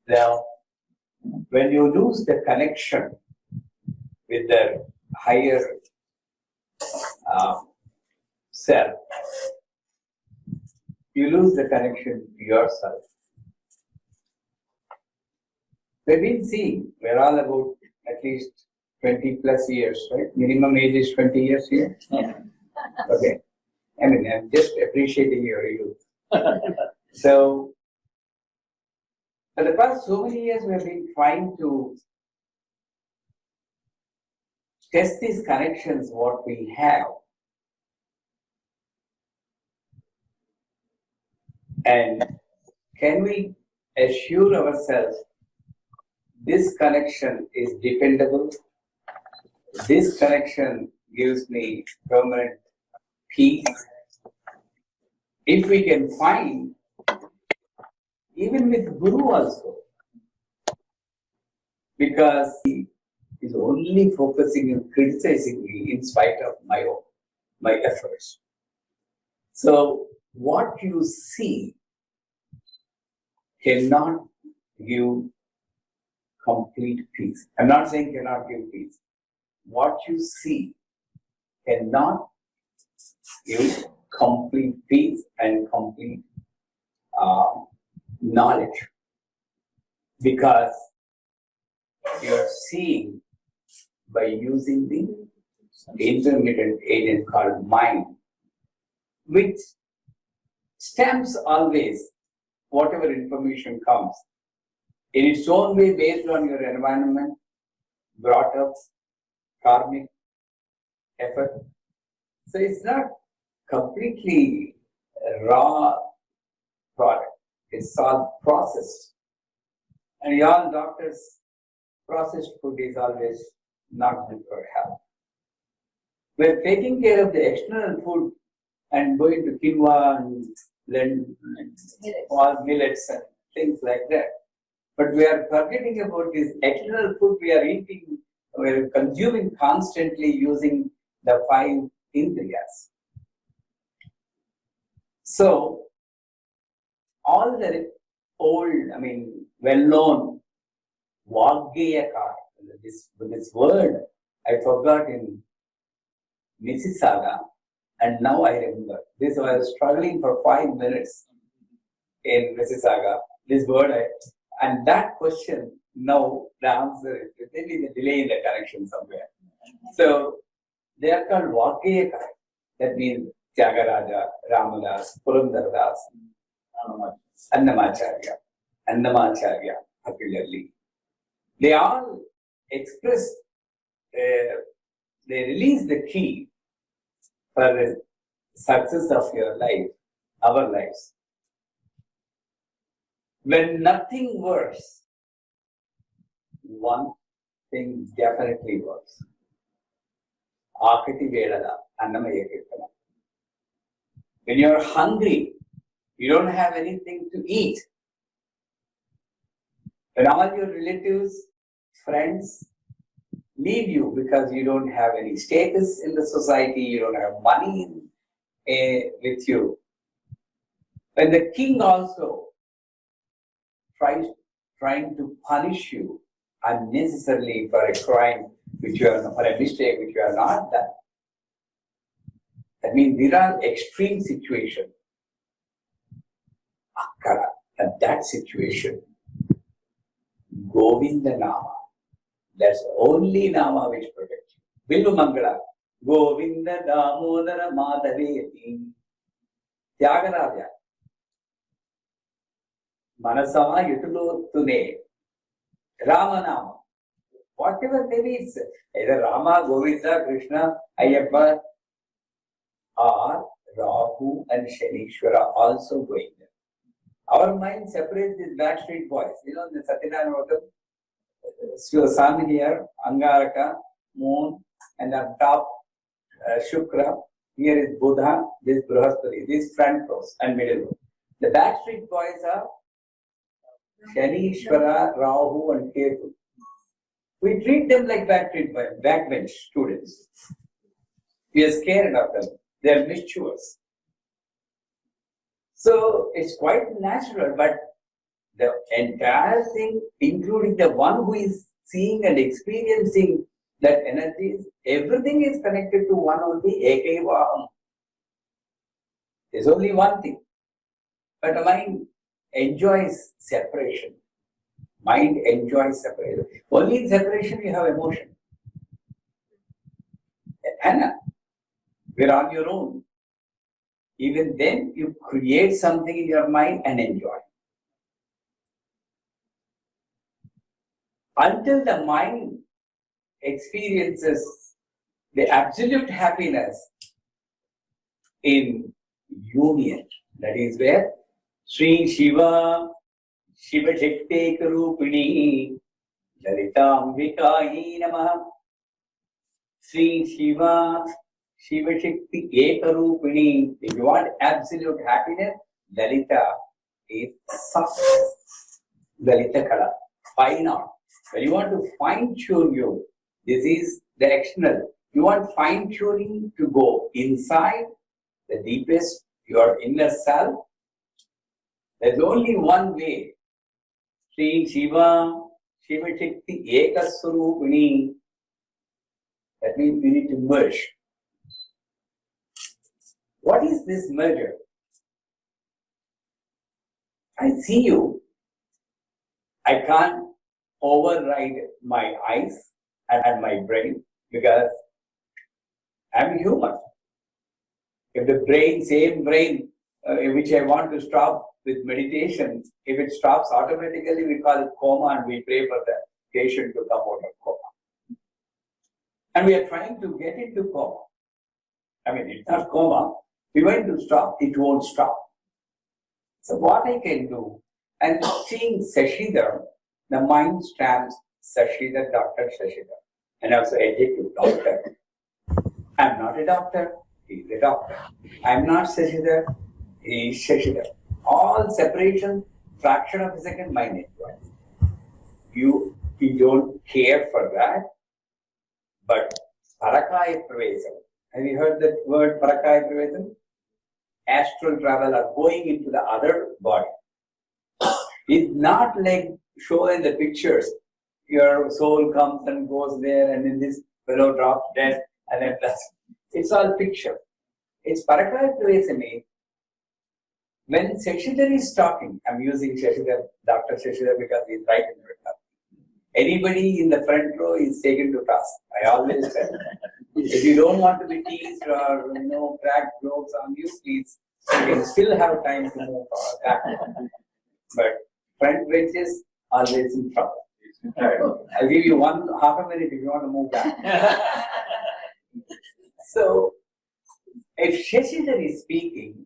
Now, when you lose the connection with the higher self, you lose the connection to yourself. We've been seeing, we're all about at least 20 plus years, right? Minimum age is 20 years here? Yeah. Okay. I mean, I'm just appreciating your youth. So, for the past so many years, we've been trying to test these connections, what we have. And can we assure ourselves this connection is dependable? This connection gives me permanent peace. If we can find, even with Guru also, because he is only focusing and criticizing me in spite of my efforts. So what you see cannot give complete peace. I'm not saying cannot give peace. What you see cannot give complete peace and complete knowledge, because you're seeing by using the intermittent agent called mind, which stamps always whatever information comes in its own way based on your environment, brought up, karmic effort. So it's not completely raw product. It's all processed. And all doctors, processed food is always not good for health. We're taking care of the external food and going to quinoa and all millets and things like that. But we are forgetting about this external food we are eating, we are consuming constantly using the 5 indriyas. So, all the old, well-known Vaggeyakar, this word I forgot in Mississauga, and now I remember. This I was struggling for 5 minutes in Mississauga. This word and that question, now the answer is maybe the delay in the connection somewhere. So they are called Vaggeyakar. That means Tyagaraja, Ramadas, Purandardas, Annamacharya, particularly. They all express, they release the key for the success of your life, our lives. When nothing works, one thing definitely works. Akati Vedala, Annamaya Kirtana. When you're hungry, you don't have anything to eat. When all your relatives, friends leave you because you don't have any status in the society, you don't have money with you. When the king also trying to punish you unnecessarily for a crime which you are, for a mistake which you are not done. That means there are extreme situations. Akkada, at that situation, Govinda Nama. That's only Nama which protects you. Billu Mangala. Govinda Damodara Madhaveti. Tyagaraja. Manasa Yutulo Tune. Ramanama. Whatever there is, either Rama, Govinda, Krishna, Ayyappa, or Rahu and Shanishwara also going there. Our mind separates these backstreet boys. You know, the Satyanarayana sun here, Angaraka, moon, and on top Shukra. Here is Buddha, this Brihaspati, these front rows and middle row. The backstreet boys are Shanishwara, Rahu, and Ketu. We treat them like backbench students. We are scared of them. They are mischievous. So it's quite natural, but the entire thing, including the one who is seeing and experiencing that energy, everything is connected to one only, Ekevaham. There's only one thing. But the mind enjoys separation. Mind enjoys separation. Only in separation you have emotion. Anna, we're on your own. Even then, you create something in your mind and enjoy. Until the mind experiences the absolute happiness in union, that is where Sri Shiva, Shiva Shakti Karupini, Lalitambikayi Namaha. Sri Shiva, Shiva Shakti Ekarupini. If you want absolute happiness, Lalita is success. Lalita Kala. Why not? When you want to fine tune you, this is directional. You want fine tuning to go inside the deepest, your inner self. There's only one way. Sri Shiva, Shiva Shakti Ekaswarupini. That means we need to merge. What is this merger? I see you. I can't override my eyes and my brain because I'm human. If the brain, same brain, which I want to stop with meditation, if it stops automatically, we call it coma and we pray for the patient to come out of coma. And we are trying to get into coma. I mean, it's not coma. We're going to stop. It won't stop. So what I can do, and seeing Sashidhar, the mind stamps Sashidhar, Dr. Sashidhar, and also adjective doctor. I'm not a doctor. He's a doctor. I'm not Sashidhar. He is Sashidhar. All separation, fraction of a second, mind influence. You don't care for that. But Parakaya Pravesam, have you heard that word Parakaya Pravesam? Astral travel or going into the other body. It's not like shown in the pictures. Your soul comes and goes there and then this fellow drops dead and then that's. It's all picture. It's Parakaya Pravesam. When Shashidhar is talking, I'm using Shashidhar, Dr. Shashidhar because he's right in the middle. Anybody in the front row is taken to task. I always say, if you don't want to be teased or crack jokes on you, please, you can still have time to move back. But front benches always in trouble. I'll give you half a minute if you want to move back. So, if Shashidhar is speaking,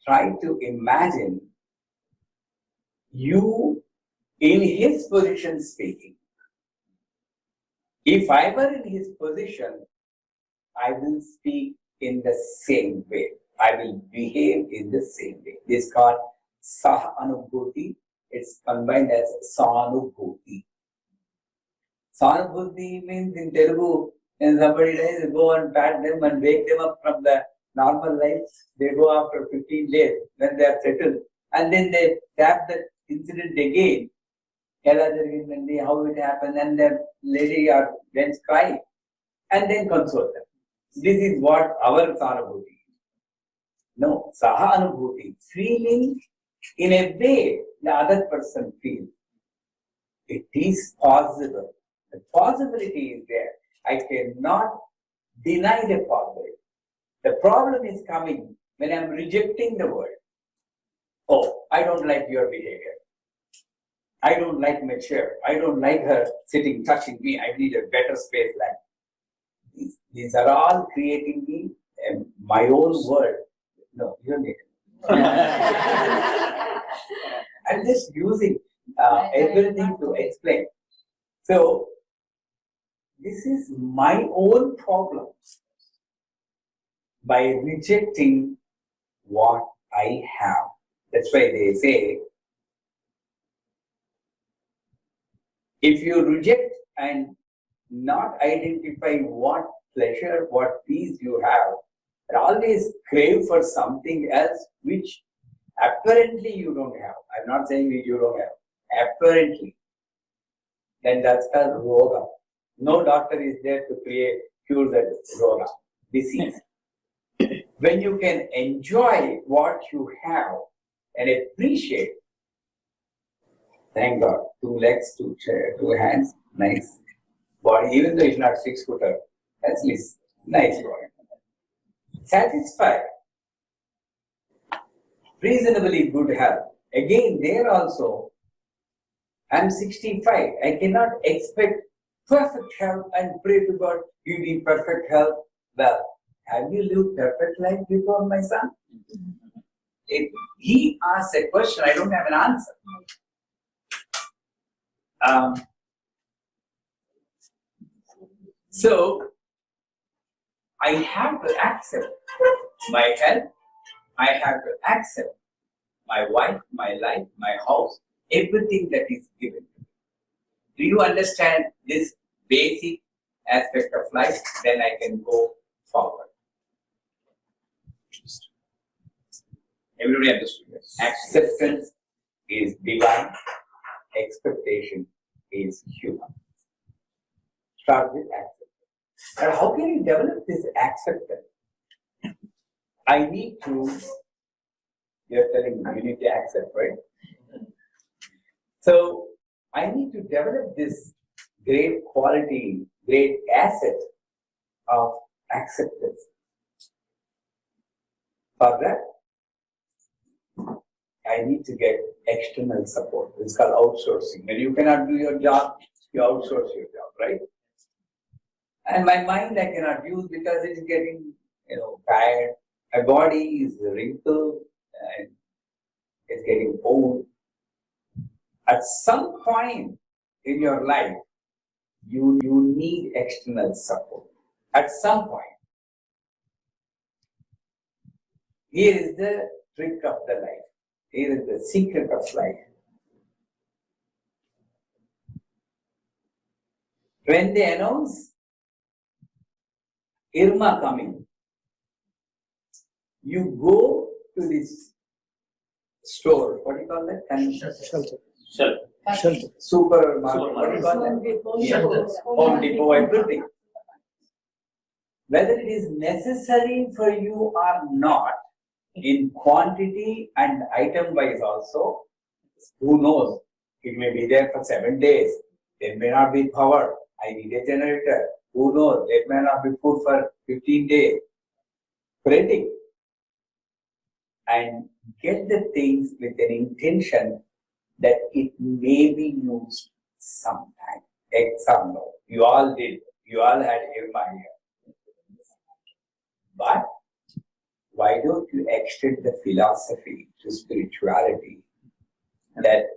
try to imagine you in his position speaking. If I were in his position, I will speak in the same way. I will behave in the same way. This is called Sahanubhuti. It's combined as Sanubhuti. Sanubhuti means in Telugu, when somebody dies, you go and pat them and wake them up from the normal life. They go after 15 days when they are settled. And then they tap the incident again. How it happened, and the lady or gents cry, and then console them. This is what our Sahanubhuti is. No, Sahanubhuti, feeling in a way the other person feels. It is possible. The possibility is there. I cannot deny the possibility. The problem is coming when I'm rejecting the word. Oh, I don't like your behavior. I don't like my chair. I don't like her sitting, touching me. I need a better space like these are all creating me my own world. No, you don't need it. I'm just using everything to explain. So, this is my own problem by rejecting what I have. That's why they say, if you reject and not identify what pleasure, what peace you have, and always crave for something else which apparently you don't have, I'm not saying that you don't have, apparently, then that's called roga. No doctor is there to cure that roga, disease. When you can enjoy what you have and appreciate, thank God, 2 legs, 2 hands, nice body, even though it's not 6-footer, at least nice body. Satisfied, reasonably good health. Again, there also, I'm 65. I cannot expect perfect health and pray to God, you need perfect health. Well, have you lived perfect life before, my son? If he asks a question, I don't have an answer. So, I have to accept my health, I have to accept my wife, my life, my house, everything that is given to me. Do you understand this basic aspect of life? Then I can go forward. Everybody understood this? Acceptance is divine, expectation is human. Start with acceptance. And how can you develop this acceptance? I need to, you're telling me, you need to accept, right? So, I need to develop this great quality, great asset of acceptance. For that, I need to get external support. It's called outsourcing. When you cannot do your job, you outsource your job, right? And my mind I cannot use because it's getting, tired. My body is wrinkled and it's getting old. At some point in your life, you need external support. At some point. Here is the trick of the life. Here is the secret of life. When they announce Irma coming, you go to this store. What do you call that? Shelter. Supermarket. What do you call that? Home Depot, everything. Whether it is necessary for you or not, in quantity and item wise also, who knows? It may be there for 7 days. There may not be power. I need a generator. Who knows? There may not be food for 15 days. Printing. And get the things with an intention that it may be used sometime. Example, you all did. You all had Irma here. But why don't you extend the philosophy to spirituality that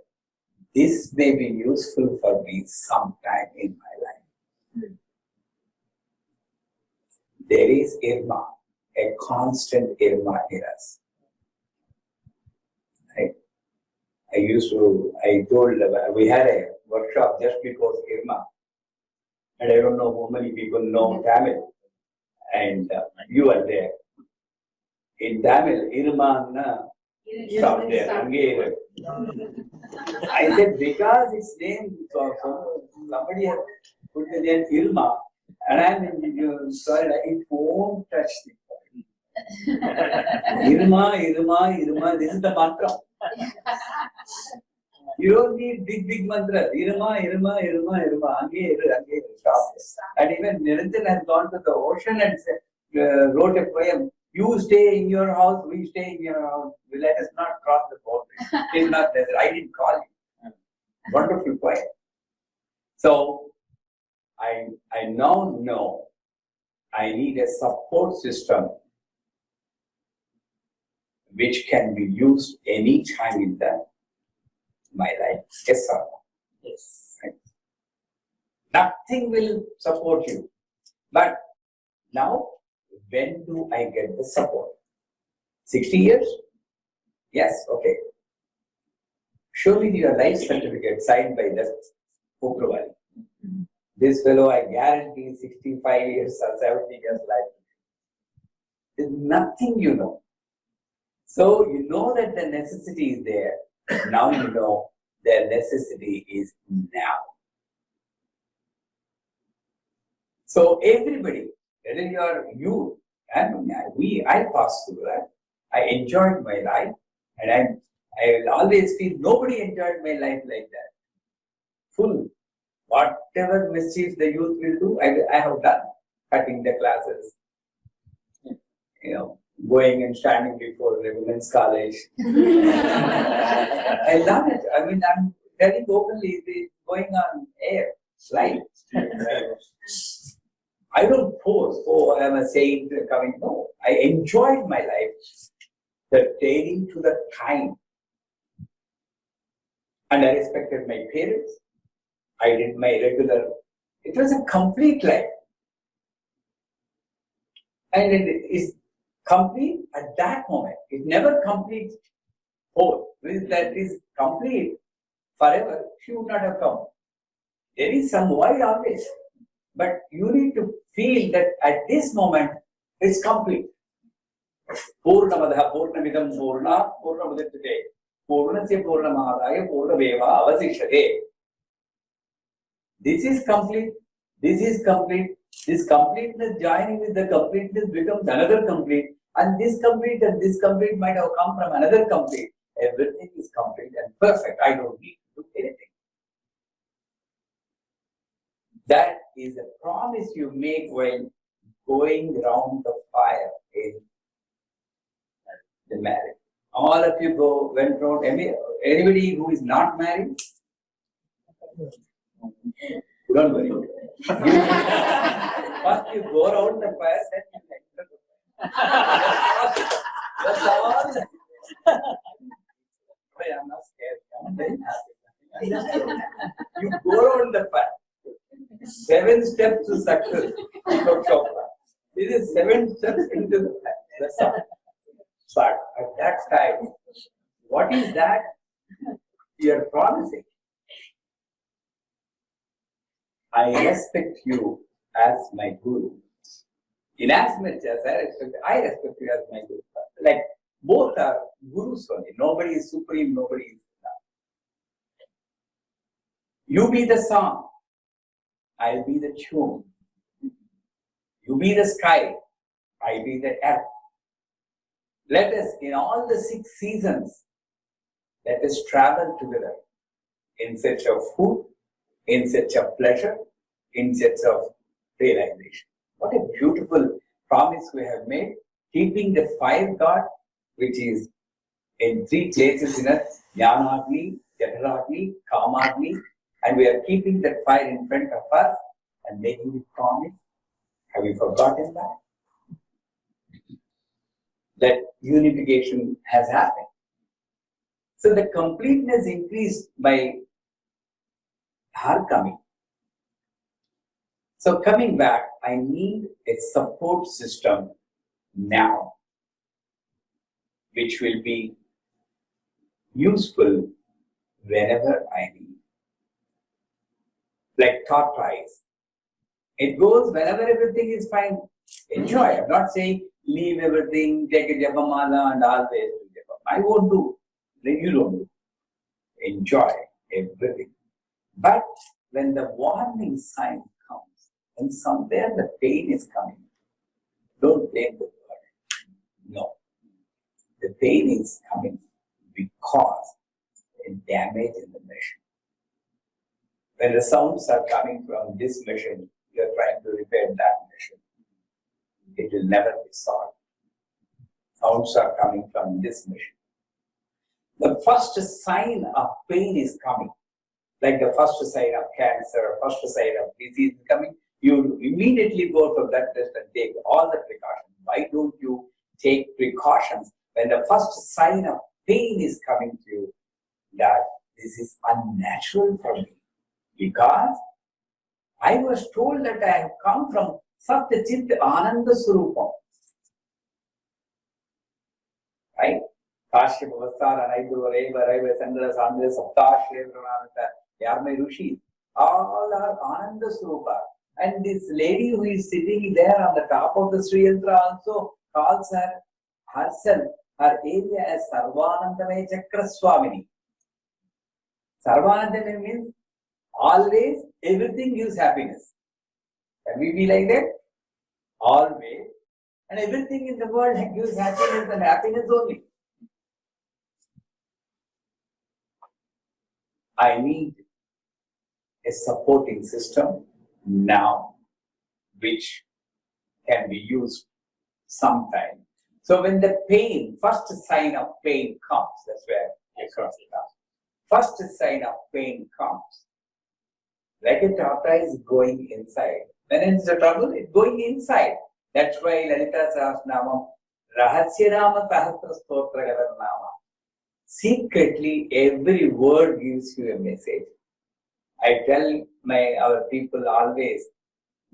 this may be useful for me sometime in my life? There is Irma, a constant Irma in us. Right? I told, we had a workshop just before Irma, and I don't know how many people know Tamil, and you were there. In Tamil, Irma stop there. I said, because its name is also, somebody has put the name Irma, and I'm sorry, it won't touch the point. Irma, this is the mantra. You don't need big mantras. Irma, stop. And even Niranjan has gone to the ocean and wrote a poem. You stay in your house, we stay in your house. Let us not cross the boundary. It's not desert. I didn't call you. Wonderful poem. So, I now know I need a support system which can be used any time in my life. Yes, sir. Yes. Right. Nothing will support you. But now, when do I get the support? 60 years? Yes, okay. Show me your life certificate signed by the Ukravali. This fellow, I guarantee 65 years or 70 years life. There's nothing you know. So you know that the necessity is there. Now you know the necessity is now. So everybody, whether you are youth, and I passed through that. I enjoyed my life, and I will always feel nobody enjoyed my life like that. Full. Whatever mischief the youth will do, I have done. Cutting the classes, going and standing before the women's college. I love it. I mean, I'm very openly going on air, slide. I don't pose, I am a saint coming. No, I enjoyed my life, pertaining to the time. And I respected my parents. I did my regular, it was a complete life. And it is complete at that moment. It never completes whole. That is complete forever. She would not have come. There is some why always. But you need to feel that at this moment, it's complete. Purnamadaha Purnamidam Purna Purnamudachate Purnasya Purnamadaya Purnameva Avasishate. This is complete. This is complete. This completeness joining with the completeness becomes another complete. And this complete might have come from another complete. Everything is complete and perfect. I don't need to do anything. That is a promise you make while going round the fire in the marriage. All of you went round. Anybody who is not married? Don't worry. First you go around the fire, then you enter the fire. That's all. I'm not scared. I'm very happy. You go around the fire. 7 steps to success. This is 7 steps into the fire. That's all. But at that time, what is that you are promising? I respect you as my Guru. In as much as I respect you as my Guru. Like both are Gurus only. Nobody is supreme, nobody is not. You be the song, I'll be the tune. You be the sky, I'll be the earth. Let us, in all the 6 seasons, let us travel together in search of food, in search of pleasure, in search of realization. What a beautiful promise we have made, keeping the 5 God, which is in 3 places in us, Jnanagni, Jataragni, Kamagni, and we are keeping that fire in front of us and making it promise. Have you forgotten that? That unification has happened. So the completeness increased by her coming. So coming back, I need a support system now, which will be useful whenever I need. Like tortoise. It goes whenever everything is fine. Enjoy. I'm not saying leave everything, take a japamala and always do japam. I won't do. Then you don't do. Enjoy everything. But when the warning sign comes, and somewhere the pain is coming, don't blame the body. No. The pain is coming because a damage in the machine. When the sounds are coming from this machine, you are trying to repair that machine. It will never be solved. Sounds are coming from this machine. The first sign of pain is coming, like the first sign of cancer, first sign of disease is coming. You immediately go for blood test and take all the precautions. Why don't you take precautions when the first sign of pain is coming to you? That this is unnatural for me, because I was told that I have come from Satya Chit Ananda Surupam. Right? Kashyapa Vasara, Naiduru, Reva, Reva, Sandra, Sandra, Saptash, Revranata, Yarmai Rushi, all are Ananda Surupa. And this lady who is sitting there on the top of the Sri Yantra also calls herself her area as Sarvanandamaya Chakra Swamini. Sarvanandamaya means always everything gives happiness. Can we be like that? Always. And everything in the world gives happiness and happiness only. I need a supporting system now which can be used sometime. So when the pain, first sign of pain comes, that's where I cross it out. First sign of pain comes. Like a tortoise going inside. When it's a trouble, it's going inside. That's why Lalita Sahasranamam, Rahasyarama Sahasra Stotra Gadanama. Secretly, every word gives you a message. I tell our people always,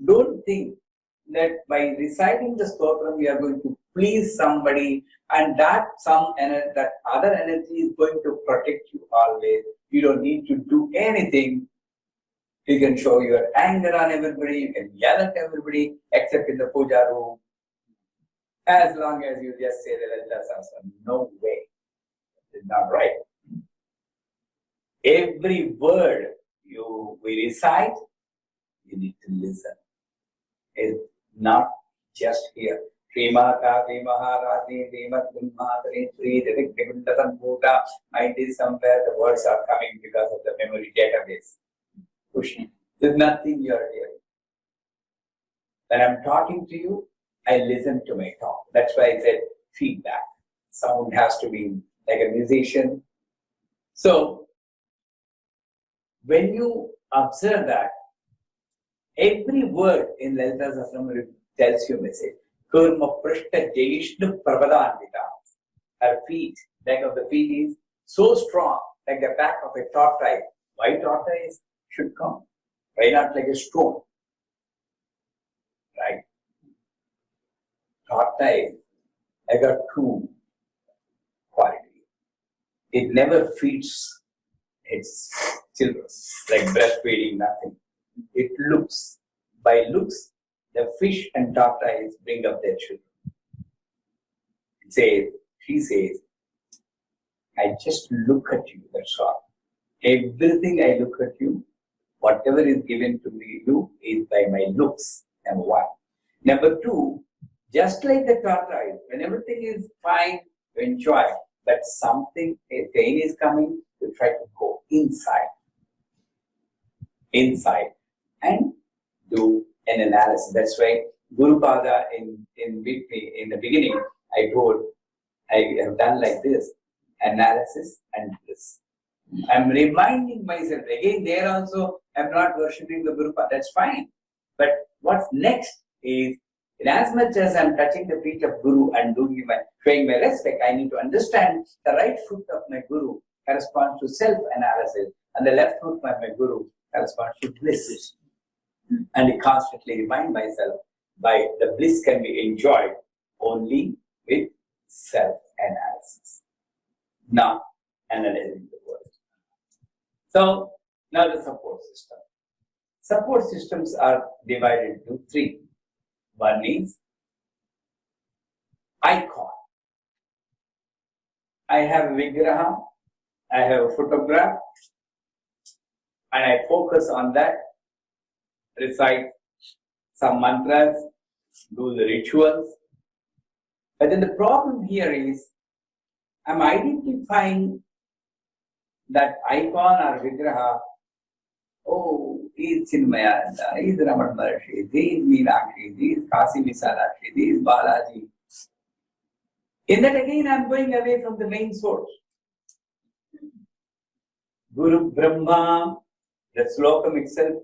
don't think that by reciting the stotram we are going to please somebody and that other energy is going to protect you always. You don't need to do anything. You can show your anger on everybody, you can yell at everybody except in the puja room. As long as you just say the Lalita Sahasranam, no way. It's not right. Every word we recite, you need to listen. It's not just here. Sri Mata, Sri Maharati, Sri Matri, Sri Devindatan Bhuta. Mind is somewhere the words are coming because of the memory database. Pushing. There's nothing you are hearing. When I'm talking to you, I listen to my talk. That's why I said feedback. Sound has to be like a musician. So, when you observe that, every word in Lalita Sahasranam tells you a message. Kurma Prishta Jaishnu Prabhadanvita. Her feet, back of the feet is so strong, like the back of a tortoise. Why tortoise should come? Why not like a stone? Right? Tortoise, I got two qualities. It never feeds its children, like breastfeeding, nothing. It looks. By looks, the fish and tortoise bring up their children. She says, I just look at you, that's all. Everything I look at you, whatever is given to me, you is by my looks, number one. Number two, just like the tortoise, when everything is fine, you enjoy, but something, a pain is coming, you try to go inside, and do an analysis. That's why Guru Pada in the beginning, I told, I have done like this, analysis and this. I'm reminding myself, again there also, I'm not worshipping the Guru Pada, that's fine. But what's next is, in as much as I'm touching the feet of Guru and showing my respect, I need to understand the right foot of my Guru corresponds to self-analysis, and the left foot of my Guru corresponds to bliss. And I constantly remind myself, by the bliss can be enjoyed only with self-analysis, not analyzing the world. So, now the support system. Support systems are divided into three. One is icon. I have a vigraha, I have a photograph, and I focus on that, recite some mantras, do the rituals. But then the problem here is, I'm identifying that icon or vigraha. Oh, he is Chinmayananda, he is Raman Maharshi, he is Meenakshi, he is Kasi Visalakshi, he is Balaji. In that again, I am going away from the main source. Guru Brahma, the slokam itself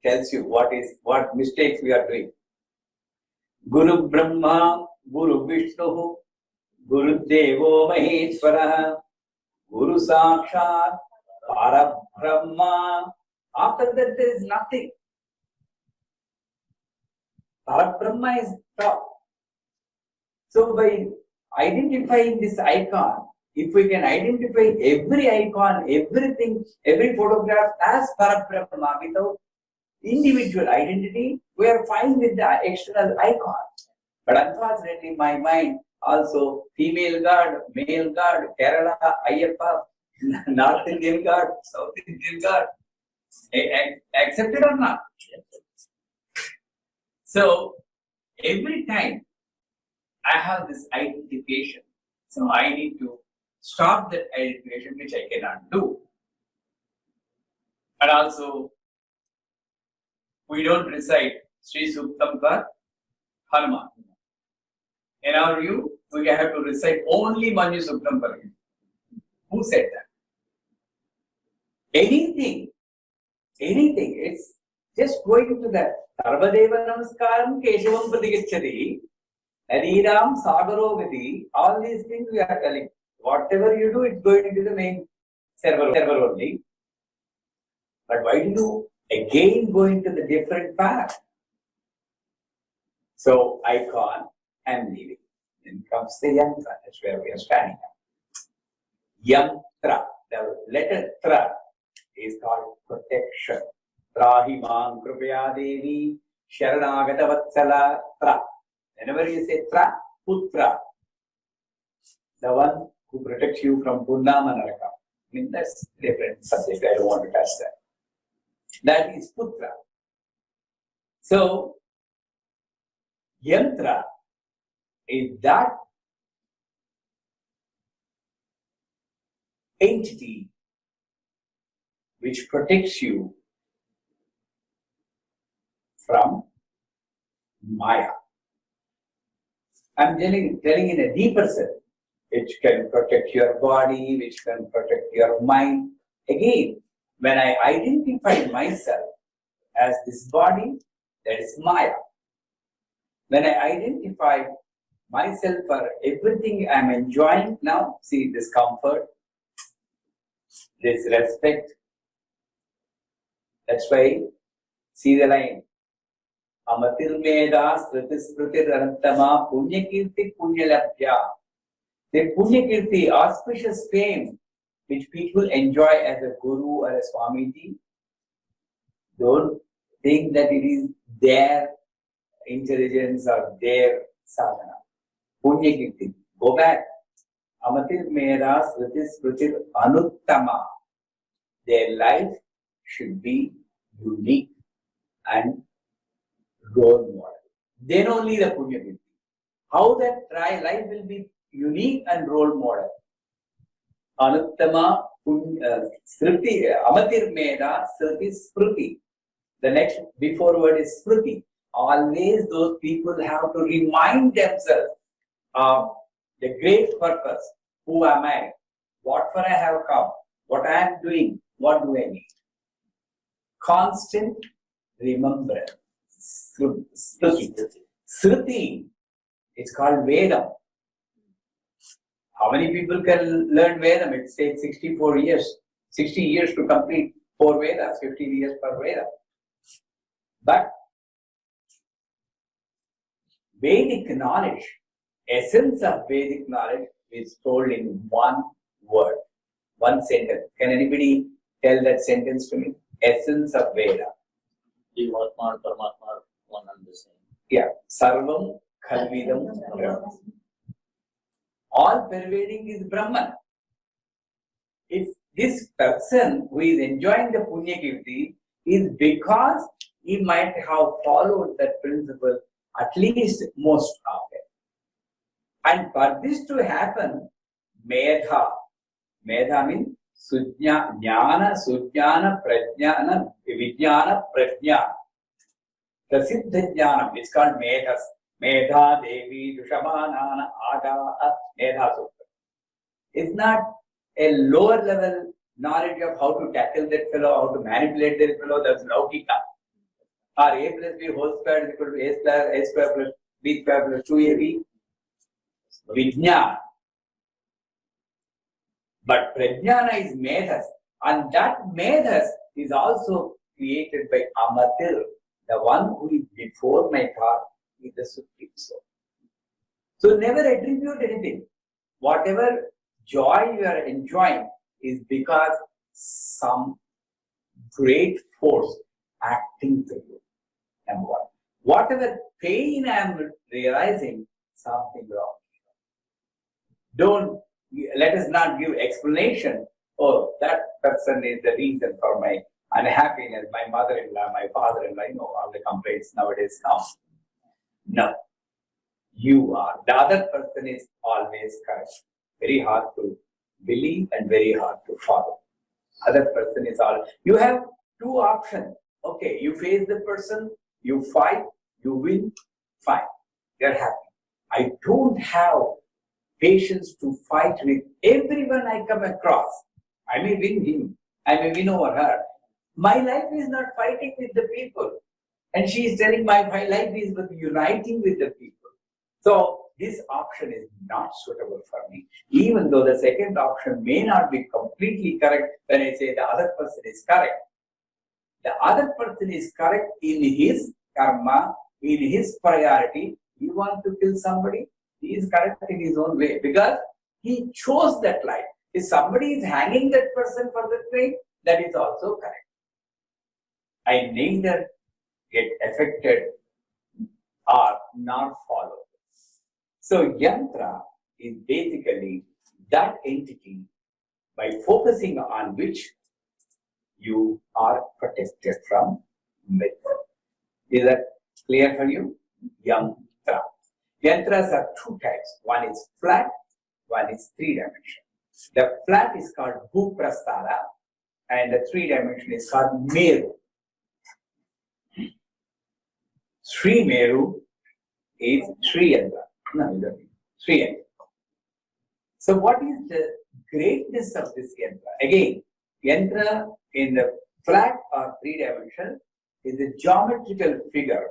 tells you what mistakes we are doing. Guru Brahma, Guru Vishnu, Guru Devo Maheshwara, Guru Sakshat, Parabrahma. After that, there is nothing. Parabrahma is top. So by identifying this icon, if we can identify every icon, everything, every photograph as Parabrahma without individual identity, we are fine with the external icon. But unfortunately, my mind Also, female god, male god, Kerala, Ayyappa, North Indian god, South Indian god. Accepted or not? So, every time I have this identification, so I need to stop that identification, which I cannot do. And also, we don't recite Sri Suktam for Hanuman. In our view, we have to recite only Manju Suktam for him. Who said that? Anything, it's just going to that. Sarvadeva Namaskaram Keshavam Pratigachati, Nadiram Sagaro Vidi, all these things we are telling. Whatever you do, it's going to the main server only. But why do you again go into the different path? So, icon, I'm leaving. Then comes the yantra, that's where we are standing now. Yantra, the letter tra is called protection. Trahimam Krupaya Devi, Sharanagata Vatsala tra. Whenever you say tra, putra, the one who protects you from Punnama Naraka. I mean, that's a different subject, I don't want to touch that. That is putra. So, yantra is that entity which protects you from Maya. I'm telling in a deeper sense, which can protect your body, which can protect your mind. Again, when I identify myself as this body, that is Maya. When I identify myself for everything I'm enjoying now, see this comfort, this respect. That's why, see the line. Amatir Meda Sritispritir Arantama Punyakirti Punyalabhya. The Punyakirti, auspicious fame, which people enjoy as a guru or a Swamiji, don't think that it is their intelligence or their sadhana. Punyakirti. Go back. Amatir Mera Sritispritir Anuttama. Their life should be unique and role model. Then only the Punyakirti. How that life will be unique and role model. Anuttama Sriti, Amatir Meda Sriti Spriti. The next before word is Spriti. Always those people have to remind themselves of the great purpose. Who am I? What for I have come? What I am doing? What do I need? Constant remembrance. Sruti. It's called Vedam. How many people can learn Vedam? It takes 64 years, 60 years to complete 4 Vedas, 15 years per Veda. But Vedic knowledge, essence of Vedic knowledge is told in one word, one sentence. Can anybody tell that sentence to me? Essence of Veda. Jivatma, Paramatma, one and the same. Yeah. Sarvam Khalvidam Brahma. All pervading is Brahman. If this person who is enjoying the Punyakirti is because he might have followed that principle at least most of it. And for this to happen, Medha means Jnana, Sujnana, Prajnana, Vijnana, Prajnana. Prasiddha Jnanam, it's called Medhas. Medha, Devi, Dushamanana, Aga, Medha Sutra. It's not a lower level knowledge of how to tackle that fellow, how to manipulate that fellow, that's Laukika. Or A plus B whole square is equal to A square plus B square plus 2AB. Vijnana. But Prajnana is Medhas. And that Medhas is also created by Amatir, the one who is before my thought, is the Supreme Soul. So never attribute anything. Whatever joy you are enjoying is because some great force acting through you. Number one. Whatever pain I am realizing, something wrong. Don't, let us not give explanation. Oh, that person is the reason for my unhappiness, my mother-in-law, my father-in-law, all the complaints nowadays come. No, you are. The other person is always correct. Very hard to believe and very hard to follow. Other person is all. You have two options. Okay, you face the person, you fight, you win, fine. You're happy. I don't have patience to fight with everyone I come across. I may win him, I may win over her. My life is not fighting with the people. And she is telling my life is with uniting with the people. So this option is not suitable for me. Even though the second option may not be completely correct when I say the other person is correct. The other person is correct in his karma, in his priority. You want to kill somebody? He is correct in his own way because he chose that life. If somebody is hanging that person for the tree, that is also correct. I neither get affected or not follow. So yantra is basically that entity by focusing on which you are protected from myth. Is that clear for you? Yantra. Yantras are two types. One is flat, one is three-dimensional. The flat is called Bhuprastara and the three-dimensional is called Meru. Sri Meru is Sri Yantra. No, you don't need Sri Yantra. So what is the greatness of this yantra? Again, yantra in the flat or three-dimensional is a geometrical figure,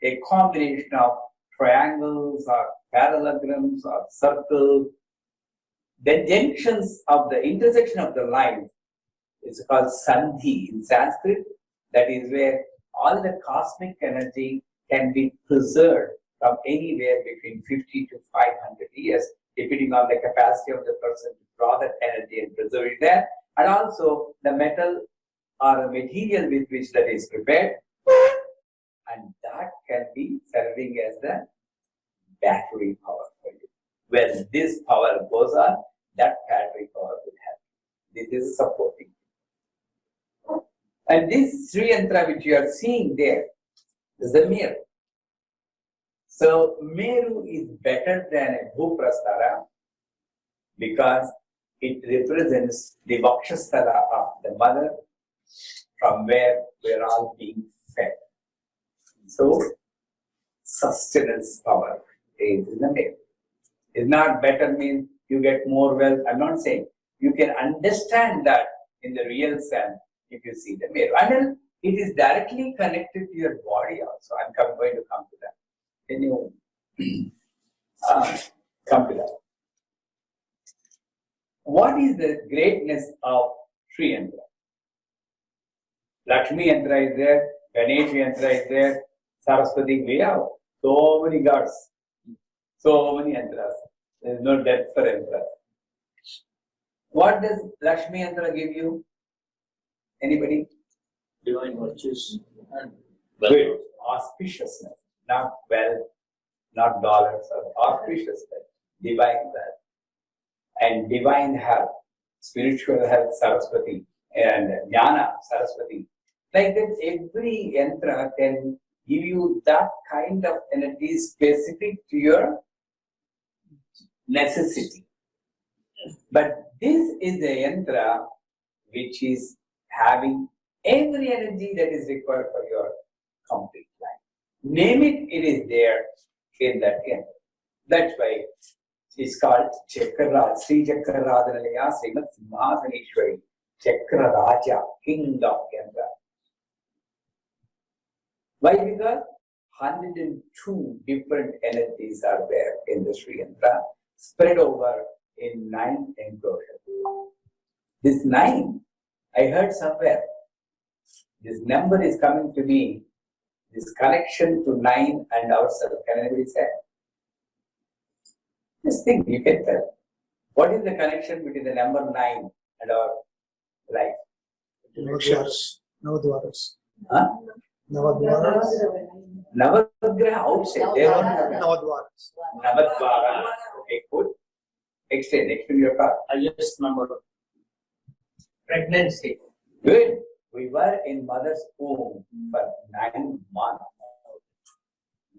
a combination of triangles or parallelograms or circles. The junctions of the intersection of the lines is called sandhi in Sanskrit. That is where all the cosmic energy can be preserved from anywhere between 50 to 500 years, depending on the capacity of the person to draw that energy and preserve it there, and also the metal or the material with which that is prepared, and that can be serving as the battery power for you. When this power goes on, that battery power will help. This is supporting. And this Sri Yantra which you are seeing there is the mirror. So Meru is better than a Bhuprastara because it represents the Vakshasthala of the mother from where we are all being fed. So sustenance power is in the Meru. It's not better means you get more wealth. I'm not saying. You can understand that in the real sense if you see the Meru. And then it is directly connected to your body also. I'm going to come to that. Can you come to that? What is the greatness of Sri Yantra? Lakshmi Yantra is there, Ganesh Yantra is there, Saraswati, we have so many gods, so many Yantras. There is no depth for Yantra. What does Lakshmi Yantra give you? Anybody? Divine virtues and Good. Auspiciousness, not wealth, not dollars, or auspiciousness, divine wealth. And divine health, spiritual health, Saraswati, and Jnana, Saraswati. Like that, every yantra can give you that kind of energy specific to your necessity. But this is the yantra which is having every energy that is required for your complete life. Name it, it is there in that yantra. That's why it's called Chakra, Sri Chakra Radhanalaya, Srimat Simhasaneshwari, Chakra Raja, King of Yantra. Why? Because 102 different energies are there in the Sri Yantra, spread over in 9 enclosures. This 9, I heard somewhere, this number is coming to me, this connection to 9 and ourselves. Can anybody say? Just think, you can tell. What is the connection between the number 9 and our life? Navadwaras. Huh? Navadwaras. Navagraha outside. They don't have Navadwaras. Navadvara. Okay, good. Extend your car. Highest number. Pregnancy. Good. We were in mother's womb for 9 months.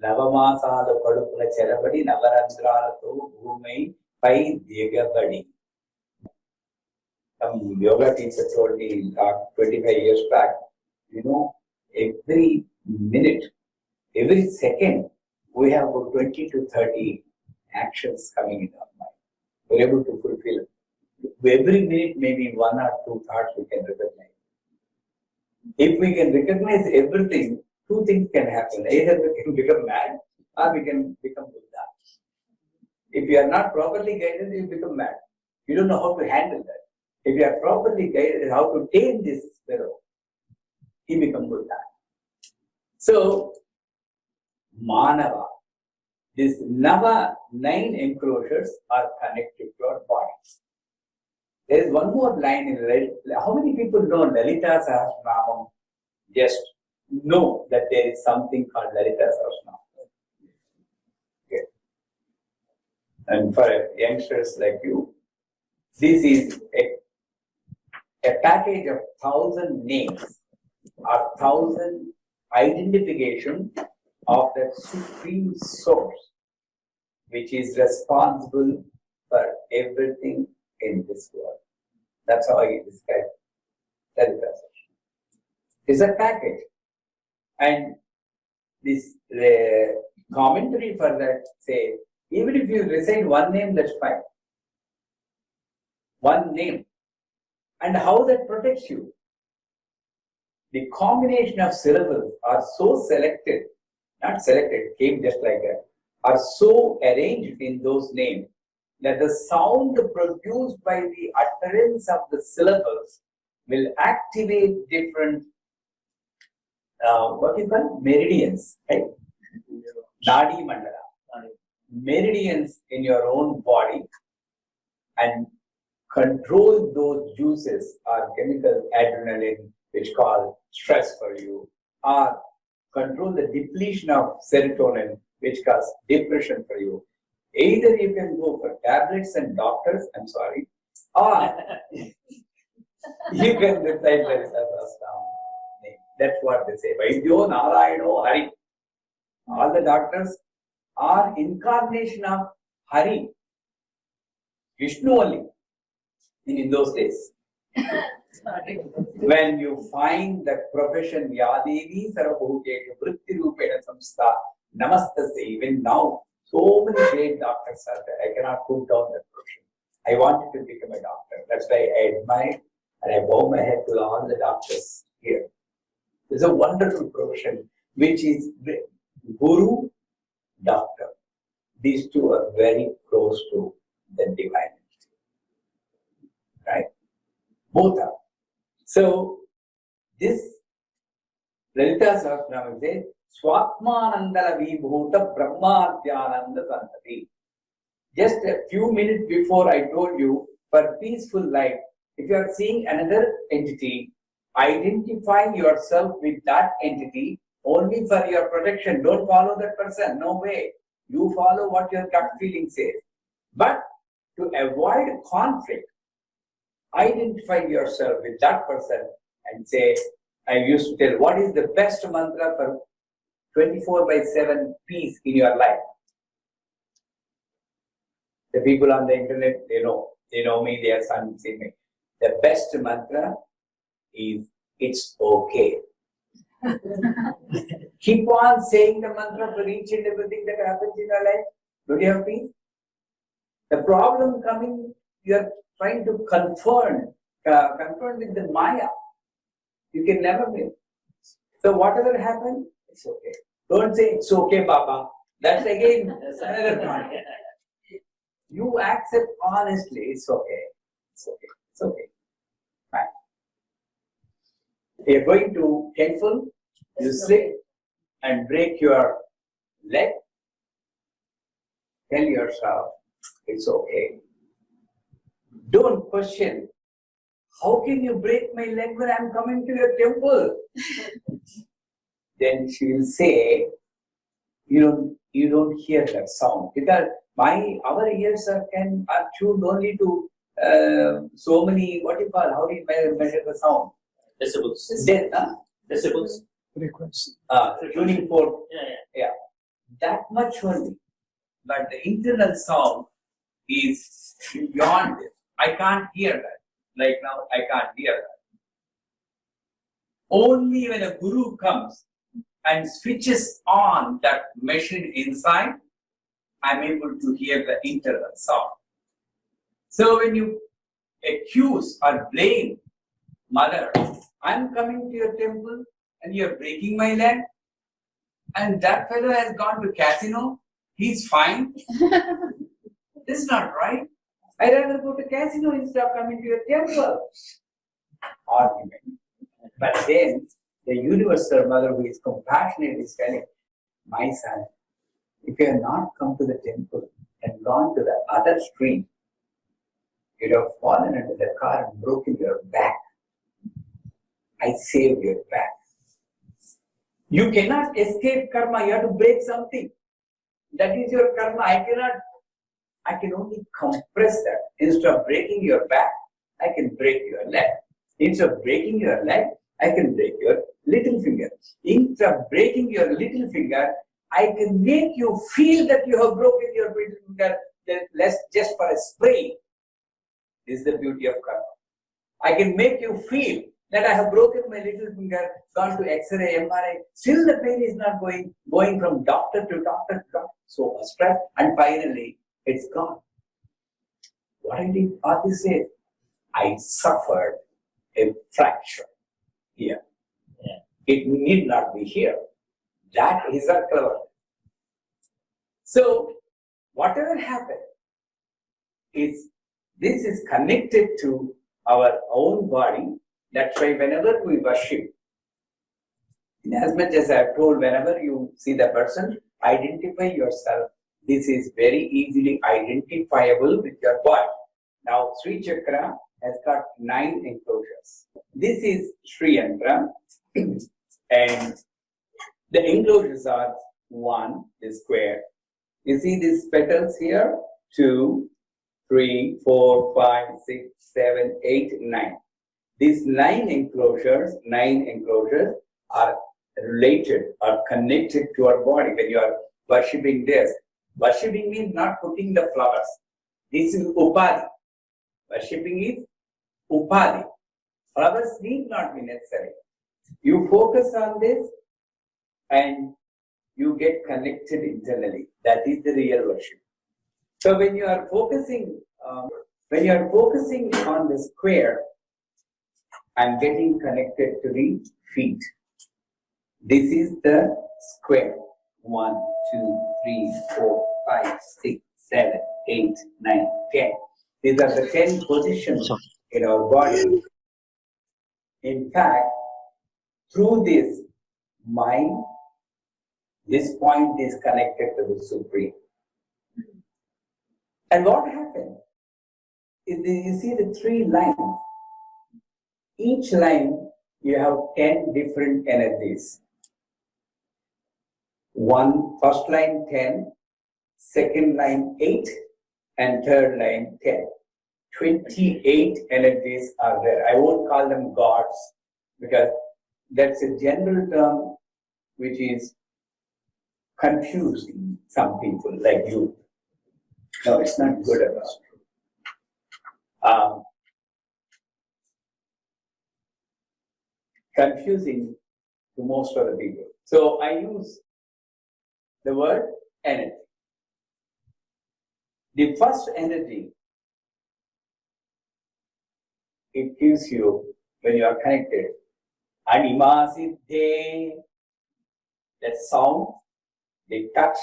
Navamasalu kadupula chelabadi navarandralatu bhumi pai digabadi. Some yoga teacher told me 25 years back, every minute, every second, we have about 20 to 30 actions coming in our mind. We're able to fulfill. Every minute, maybe 1 or 2 thoughts we can recognize. If we can recognize everything, 2 things can happen. Either we can become mad or we can become Buddha. If you are not properly guided, you become mad. You don't know how to handle that. If you are properly guided how to tame this sparrow, he becomes Buddha. So, Manava, these 9 enclosures are connected to our bodies. There is one more line in Lalita. How many people know Lalita Sahasranamam? Just know that there is something called Lalita Sahasranamam. Okay. And for youngsters like you, this is a package of 1,000 names or 1,000 identification of that supreme source, which is responsible for everything in this world. That's how I describe Lalita Sahasranamam. It's a package. And this commentary for that says, even if you recite one name, that's fine. One name. And how that protects you. The combination of syllables are so selected, not selected, came just like that, are so arranged in those names that the sound produced by the utterance of the syllables will activate different, meridians, right? Nadi Mandala. Meridians in your own body and control those juices or chemical adrenaline, which cause stress for you, or control the depletion of serotonin, which causes depression for you. Either you can go for tablets and doctors, I'm sorry, or you can recite the Sahasranam name. That's what they say. Vaidyo Narayano Hari. All the doctors are incarnation of Hari, Vishnu only, in those days. When you find that profession, Yadevi Sarabhuteshu Vritti Rupena Samstha Namastase, even now, so many great doctors are there. I cannot put down that profession. I wanted to become a doctor. That's why I admire and I bow my head to all the doctors here. It's a wonderful profession, which is Guru, Doctor. These two are very close to the divine. Right? Both are. So, this Lalita Sahasranam says, Swatmanandala Vibhuta Brahmadhyananda Santati. Just a few minutes before I told you, for peaceful life, if you are seeing another entity, identify yourself with that entity only for your protection. Don't follow that person. No way. You follow what your gut feeling says. But to avoid conflict, identify yourself with that person and say, I used to tell, what is the best mantra for 24/7 peace in your life? The people on the internet, they know me, they are saying me. The best mantra is, it's okay. Keep on saying the mantra for each and everything that happens in your life. Don't you have peace? The problem coming, you are trying to confront with the Maya. You can never win. So whatever happens, it's okay. Don't say it's okay, Baba. That's again another point. You accept honestly, it's okay. It's okay. It's okay. Fine. You're going to temple, you slip and break your leg. Tell yourself, it's okay. Don't question. How can you break my leg when I'm coming to your temple? Then she will say, you don't hear that sound. Because Our ears are tuned only to so many, what do you call, how do you measure the sound? Decibels. Decibels. Frequency. Tuning fork. Yeah. That much only. But the internal sound is beyond this. I can't hear that. Like now, I can't hear that. Only when a guru comes and switches on that machine inside, I'm able to hear the internal sound. So when you accuse or blame mother, I'm coming to your temple and you're breaking my leg, and that fellow has gone to casino, he's fine. This is not right. I'd rather go to casino instead of coming to your temple. Argument. But then the universal mother who is compassionate is telling, my son, if you have not come to the temple and gone to the other street, you'd have fallen into the car and broken your back. I saved your back. You cannot escape karma, you have to break something. That is your karma. I can only compress that. Instead of breaking your back, I can break your leg. Instead of breaking your leg, I can break your little finger. Instead of breaking your little finger, I can make you feel that you have broken your little finger just for a sprain. This is the beauty of karma. I can make you feel that I have broken my little finger, gone to X-ray, MRI, still the pain is not going from doctor to doctor to doctor. So stress, and finally it's gone. What did Adi say? I suffered a fracture here. Yeah. It need not be here. That is a clever. So whatever happened is this is connected to our own body. That's why whenever we worship, as much as I have told, whenever you see the person, identify yourself. This is very easily identifiable with your body. Now, Sri Chakra has got 9 enclosures. This is Sri Yantra, and the enclosures are 1, the square. You see these petals here? 2, 3, 4, 5, 6, 7, 8, 9. These 9 enclosures are related or connected to our body. When you are worshipping this, worshipping means not putting the flowers. This is upadhi. Worshipping is upadhi. Flowers need not be necessary. You focus on this and you get connected internally. That is the real worship. So when you are focusing on the square, I'm getting connected to the feet. This is the square. 1, 2, 3, 4, 5, 6, 7, 8, 9, 10. These are the 10 positions in our body. In fact, through this mind, this point is connected to the Supreme. And what happened? You see the 3 lines. Each line, you have 10 different energies. First line 10, second line 8, and third line 10. 28 energies are there. I won't call them gods because that's a general term which is confusing some people like you. No, it's not good at all. Confusing to most of the people. So I use the word energy. The first energy, it gives you when you are connected. Anima siddhe, that sound, the touch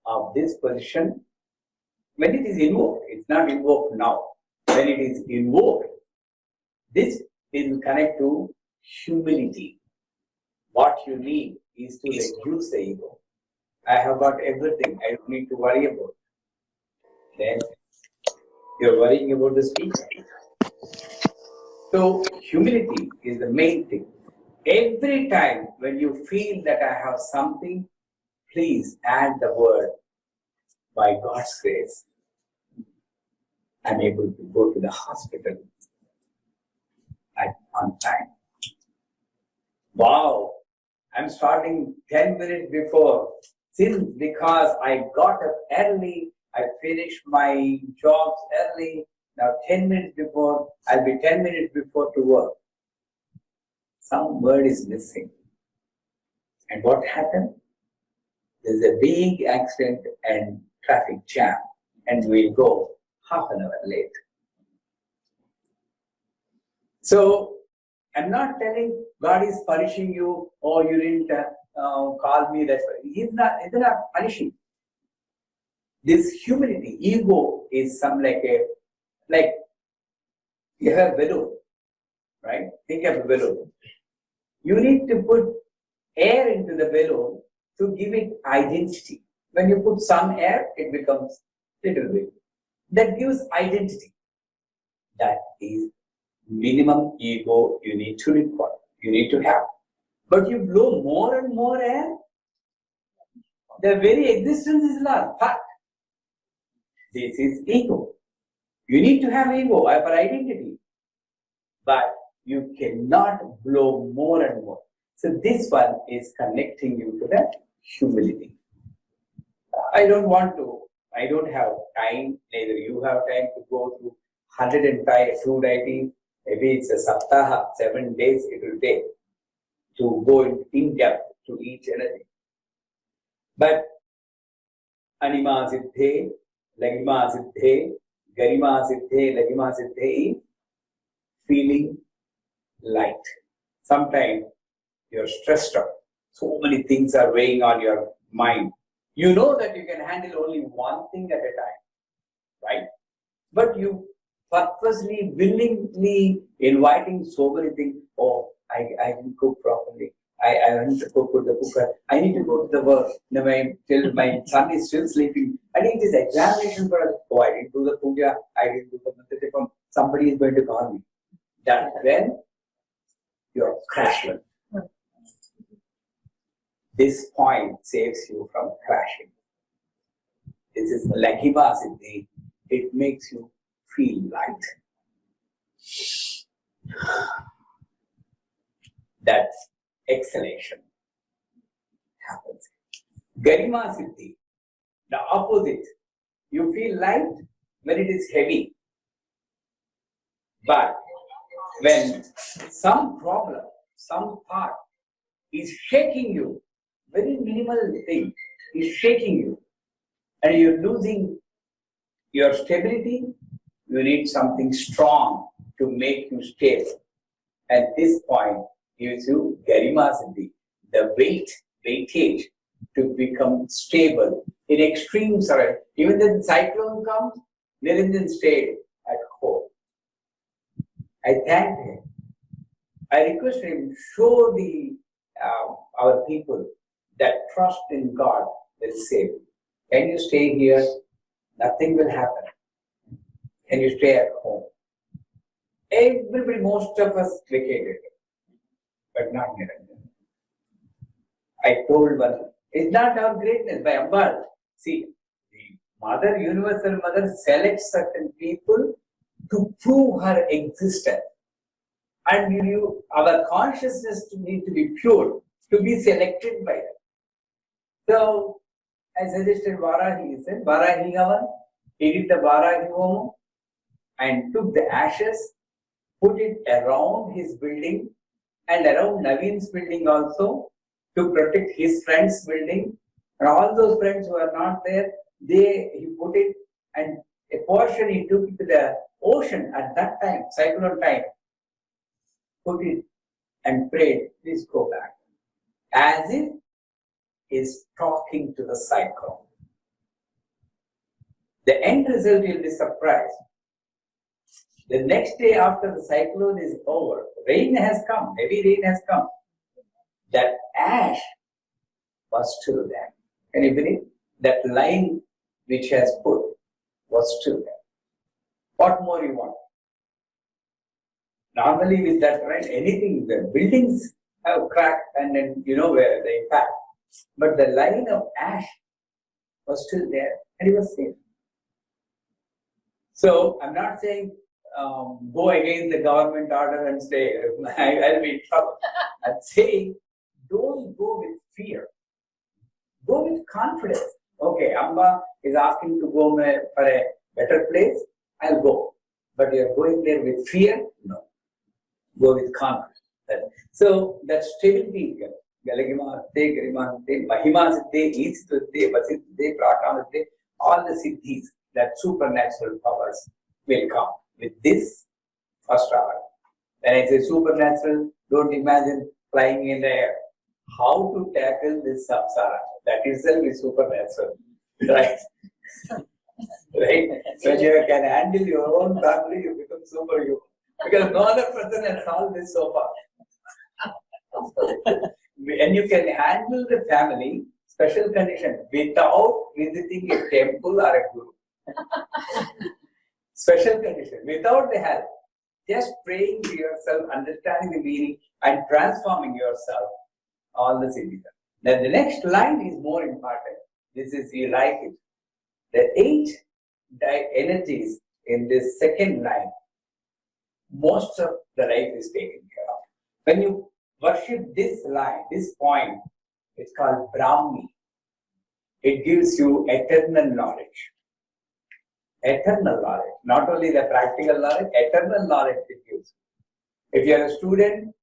of this position, when it is invoked, it's not invoked now. When it is invoked, this will connect to humility. What you need is to reduce the ego. I have got everything, I don't need to worry about. Then you're worrying about the speaker. So humility is the main thing. Every time when you feel that I have something, please add the word by God's grace, I'm able to go to the hospital on time. Wow! I'm starting 10 minutes before. Since because I got up early, I finished my jobs early. Now 10 minutes before, I'll be 10 minutes before to work. Some word is missing. And what happened? There's a big accident and traffic jam, and we'll go half an hour late. So, I'm not telling God is punishing you, or you didn't call me, that's why. He's not punishing. This humility, ego is like you have a balloon, right? Think of a balloon. You need to put air into the balloon to give it identity. When you put some air, it becomes little bit. That gives identity. That is minimum ego you need to require, you need to have. But you blow more and more air, the very existence is lost. But this is ego. You need to have ego for identity. But you cannot blow more and more. So this one is connecting you to the humility. I don't have time, neither you have time to go through 102 deities. Maybe it's a saptaha, 7 days it will take to go in depth to each and everything. But anima siddhe, lagima siddhe, garima siddhe, lagima siddhe, feeling light. Sometimes you're stressed out. So many things are weighing on your mind. You know that you can handle only one thing at a time, right? But you purposely, willingly inviting so many things. Oh, I didn't cook properly. I need to cook with the cooker. I need to go to the work. Till my son is still sleeping. I need this examination for us. Oh, I didn't do the pooja. I didn't do the mantra. Somebody is going to call me. That when you're crashing. This point saves you from crashing. This is Laghima Siddhi. It makes you feel light. That exhalation happens. Garima Siddhi, the opposite. You feel light when it is heavy. But when some problem, some thought is shaking you, very minimal thing is shaking you, and you're losing your stability, you need something strong to make you stable. At this point, gives you Garima Siddhi, the weightage to become stable. In extreme surroundings, even when the cyclone comes, Niranjan stayed at home. I thanked him. I requested him, show our people that trust in God will save you. Can you stay here? Nothing will happen. Can you stay at home? Everybody, most of us vacated, but not Niranjan. I told one, it's not our greatness by Ambal. See, the Mother, Universal Mother selects certain people to prove her existence. And our consciousness need to be pure, to be selected by her. So, I suggested Varahi. He said, Varahi Havan. He did the Varahi Homa and took the ashes, put it around his building and around Naveen's building also to protect his friend's building. And all those friends who are not there, he put it, and a portion he took to the ocean at that time, cyclone time, put it and prayed, please go back. As if is talking to the cyclone. The end result, you'll be surprised. The next day after the cyclone is over, rain has come, heavy rain has come. That ash was still there. Can you believe? That line which has put was still there. What more you want? Normally with that rain, anything, the buildings have cracked and then you know where the impact. But the line of ash was still there. and he was safe. So I'm not saying go against the government order and say I'll be in trouble. I'm saying don't go with fear. Go with confidence. Okay, Amba is asking to go for a better place, I'll go. But you're going there with fear? No. Go with confidence. So that stability, all the siddhis, that supernatural powers will come with this first hour. When I say supernatural, don't imagine flying in the air. How to tackle this samsara? That itself is supernatural, right? Right? When you can handle your own family, you become superhuman. Because no other person has solved this so far. And you can handle the family, special condition, without visiting a temple or a guru. Special condition, without the help. Just praying to yourself, understanding the meaning, and transforming yourself, all the siddhis. Then the next line is more important. This is, you like it. The 8 energies in this second line, most of the life is taken care of. When you worship this line, this point, it's called Brahmi. It gives you eternal knowledge. Eternal knowledge. Not only the practical knowledge, eternal knowledge it gives. If you are a student,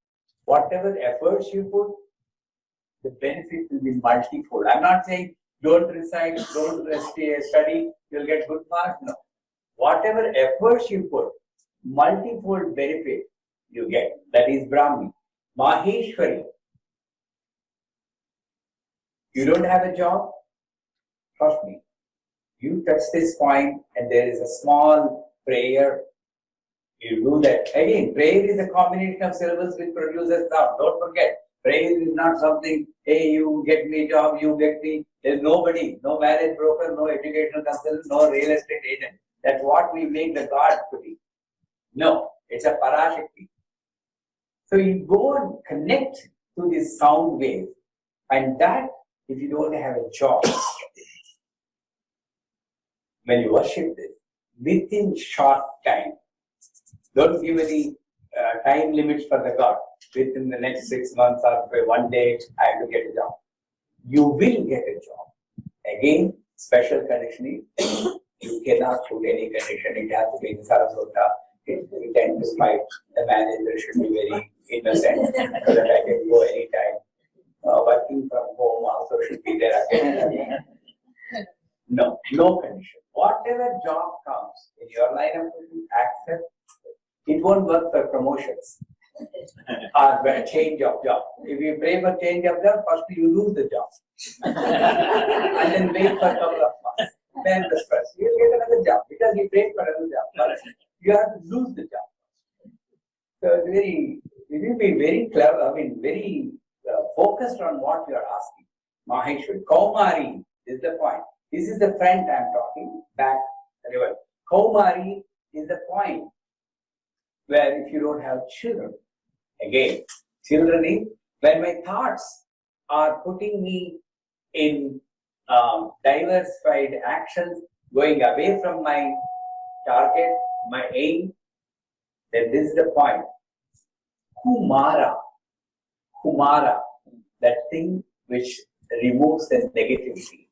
whatever efforts you put, the benefit will be multifold. I'm not saying don't recite, don't study, you'll get good marks. No. Whatever efforts you put, multifold benefit you get. That is Brahmi. Maheshwari. You don't have a job? Trust me. You touch this point and there is a small prayer. You do that. Again, prayer is a combination of syllables which produces sound. Don't forget. Prayer is not something, hey, you get me a job, you get me. There's nobody, no marriage broker, no educational consultant, no real estate agent. That's what we make the God to be. No, it's a Parashakti. So you go and connect to this sound wave. And that, if you don't have a job, when you worship this, within short time, don't give any time limits for the God. Within the next 6 months or 1 day, I have to get a job. You will get a job. Again, special conditioning. You cannot put any condition. It has to be in Sarasota. We tend to fight. The manager should be very innocent so that I can go anytime. Working from home also should be there again. No condition. Whatever job comes in your line of duty, accept. It won't work for promotions or a change of job. If you pray for change of job, first you lose the job. And then wait for a couple of months. Then the stress. You'll get another job because you prayed for another job. But you have to lose the job. So it will be very clever, very focused on what you are asking. Maheshwari. Kaumari is the point. This is the front I am talking, back, river. Kaumari is the point where if you don't have children, again, children is when my thoughts are putting me in diversified actions, going away from my target, my aim, then this is the point. Kumara, that thing which removes the negativity.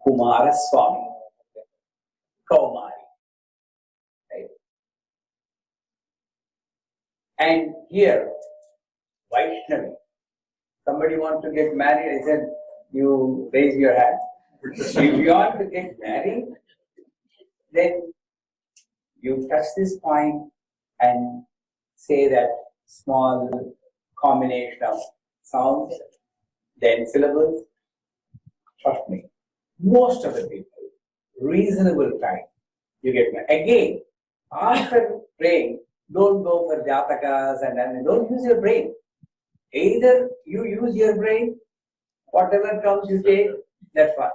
Kumara Swami, Kaumari. Right? And here, Vaishnavi. Somebody wants to get married, I said, you raise your hand. If you want to get married, then you touch this point and say that small combination of sounds, then syllables. Trust me, most of the people, reasonable time, you get married. Again, after praying, don't go for jatakas and don't use your brain. Either you use your brain, whatever comes you take, that's fine.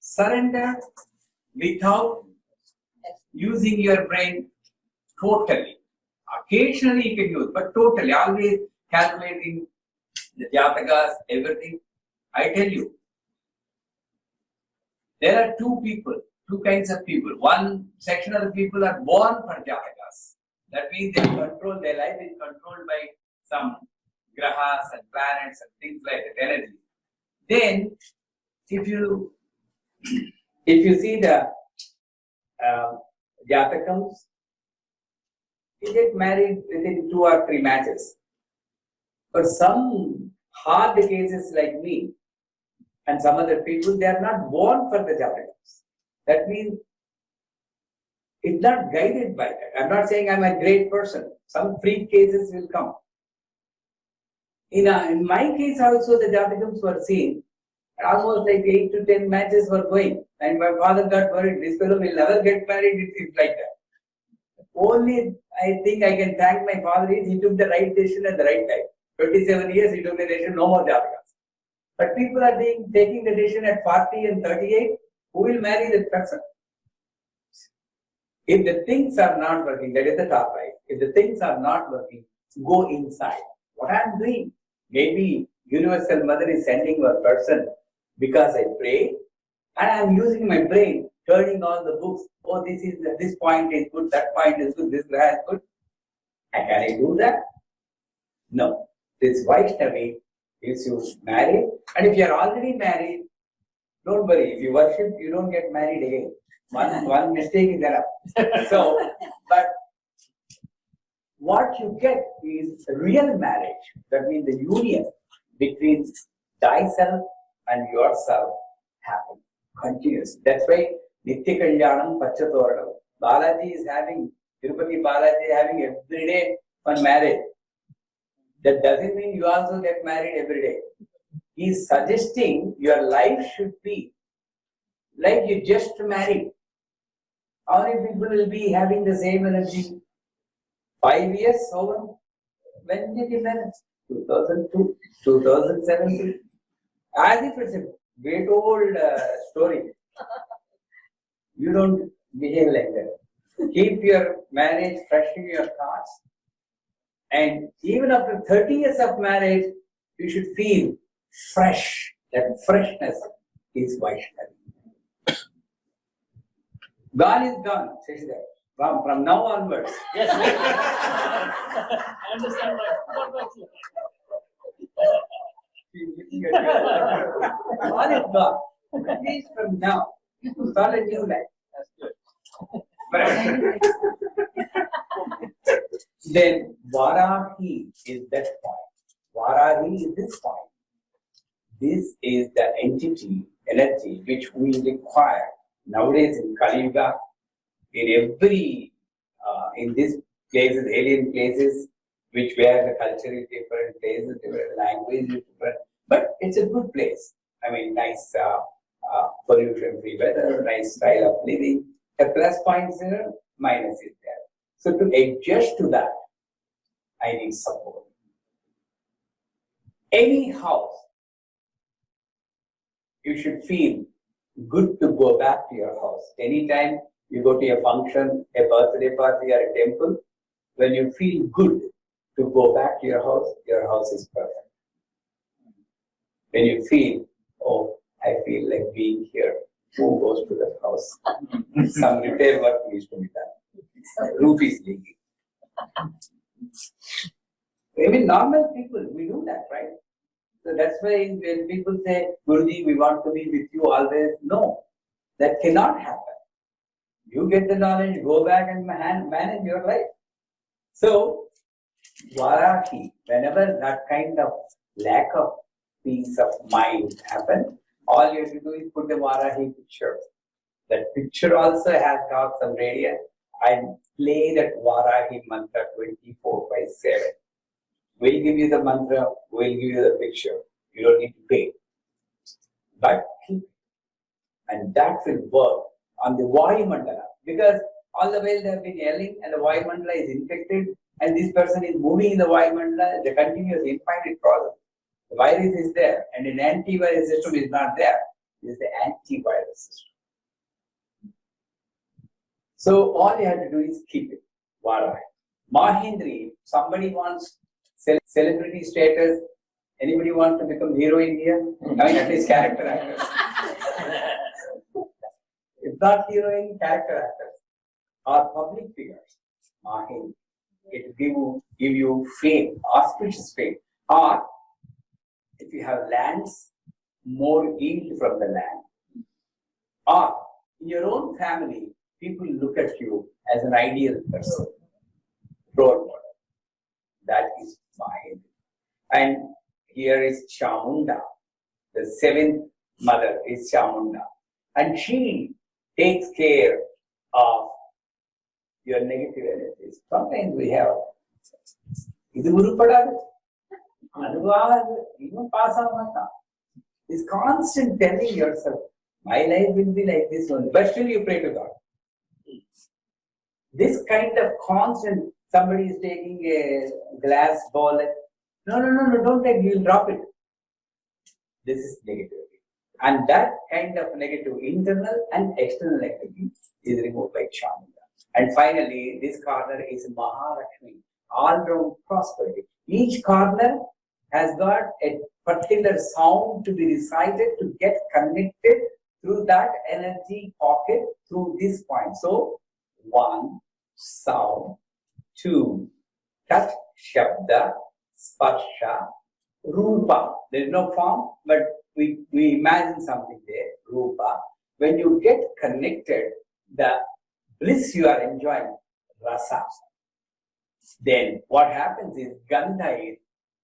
Surrender without using your brain totally. Occasionally you can use, but totally, always calculating the jatakas, everything. I tell you, There are two kinds of people. One section of the people are born for jatakas. That means they control, their life is controlled by some grahas and planets and things like that, energy. Then, if you see the jatakams, you get married within 2 or 3 matches. For some hard cases like me and some other people, they are not born for the jatakams. That means it's not guided by that. I'm not saying I'm a great person. Some freak cases will come. In my case also, the jatakams were seen. Almost like 8 to 10 matches were going. And my father got worried, this fellow will never get married, it is like that. Only I think I can thank my father is he took the right decision at the right time. 27 years he took the decision, no more jatakas. But people are taking the decision at 40 and 38, who will marry that person? If the things are not working, that is the top right. If the things are not working, go inside. What I am doing? Maybe Universal Mother is sending a person because I pray, and I am using my brain, turning all the books. Oh, this point is good, that point is good, this graha is good. And can I do that? No. This Vaishnavi is you married, and if you are already married, don't worry. If you worship, you don't get married again. One mistake is enough. So, but what you get is real marriage. That means the union between thyself and yourself happen continuously. That's why Nitya Kalyanam Pachatoranam. Balaji is having, Tirupati Balaji is having every day one marriage. That doesn't mean you also get married every day. He is suggesting your life should be like you just married. How many people will be having the same energy? 5 years over? When did you marry? 2002, 2017. As if it's a great old story. You don't behave like that. Keep your marriage fresh in your thoughts. And even after 30 years of marriage, you should feel fresh. That freshness is Vaishnavi. Gone is gone, says that. From now onwards. Yes, I understand what you Gone is gone. At least from now, you start a new life. That's good. Then Varahi is that point. Varahi is this point. This is the entity, energy which we require nowadays in Kali Yuga, in every, in these places, alien places, where the culture is different, places different, language is different, but it's a good place. I mean, nice pollution-free weather, nice style of living. The plus points here, minus is there. So to adjust to that, I need support. Any house, you should feel good to go back to your house. Anytime you go to a function, a birthday party or a temple, when you feel good to go back to your house is perfect. When you feel, oh, I feel like being here, who goes to that house? Some repair work needs to be done. Roof is leaking. I mean, normal people, we do that, right? So that's why when people say, Guruji, we want to be with you always, no, that cannot happen. You get the knowledge, go back and manage your life. So, Varahi, whenever that kind of lack of peace of mind happens, all you have to do is put the Varahi picture. That picture also has got some radiance. And play that Varahi mantra 24/7. We'll give you the mantra, we'll give you the picture. You don't need to pay. But keep it. And that will work on the Vayu Mandala. Because all the while they have been yelling and the Vayu Mandala is infected and this person is moving in the Vayu Mandala, the continuous infinite process. The virus is there and an antivirus system is not there. This is the antivirus system. So all you have to do is keep it. Varahi. Mahindri, somebody wants celebrity status. Anybody want to become heroine here? I mean, at least character actors. if not heroine, character actors or public figures, Mahin, it will give you fame, auspicious fame. Or if you have lands, more yield from the land. Or in your own family, people look at you as an ideal person, role model. That is Mahin. And here is Chamunda. The seventh mother is Chamunda. And she takes care of your negative energies. Sometimes we have இது உருப்படாது அதுவாது இன்னும் pass ஆக மாட்டான். Is constant telling yourself, my life will be like this one, but still you pray to God. This kind of constant, somebody is taking a glass ball, no, don't take, you'll drop it. This is negativity. And that kind of negative internal and external negativity is removed by Chamunda. And finally, this corner is Mahalakshmi, all-round prosperity. Each corner has got a particular sound to be recited to get connected through that energy pocket through this point. So, 1, sound, 2, touch, shabda, sparsha, rupa. There is no form, but we imagine something there, rupa. When you get connected, the bliss you are enjoying, rasa. Then what happens is gandha is,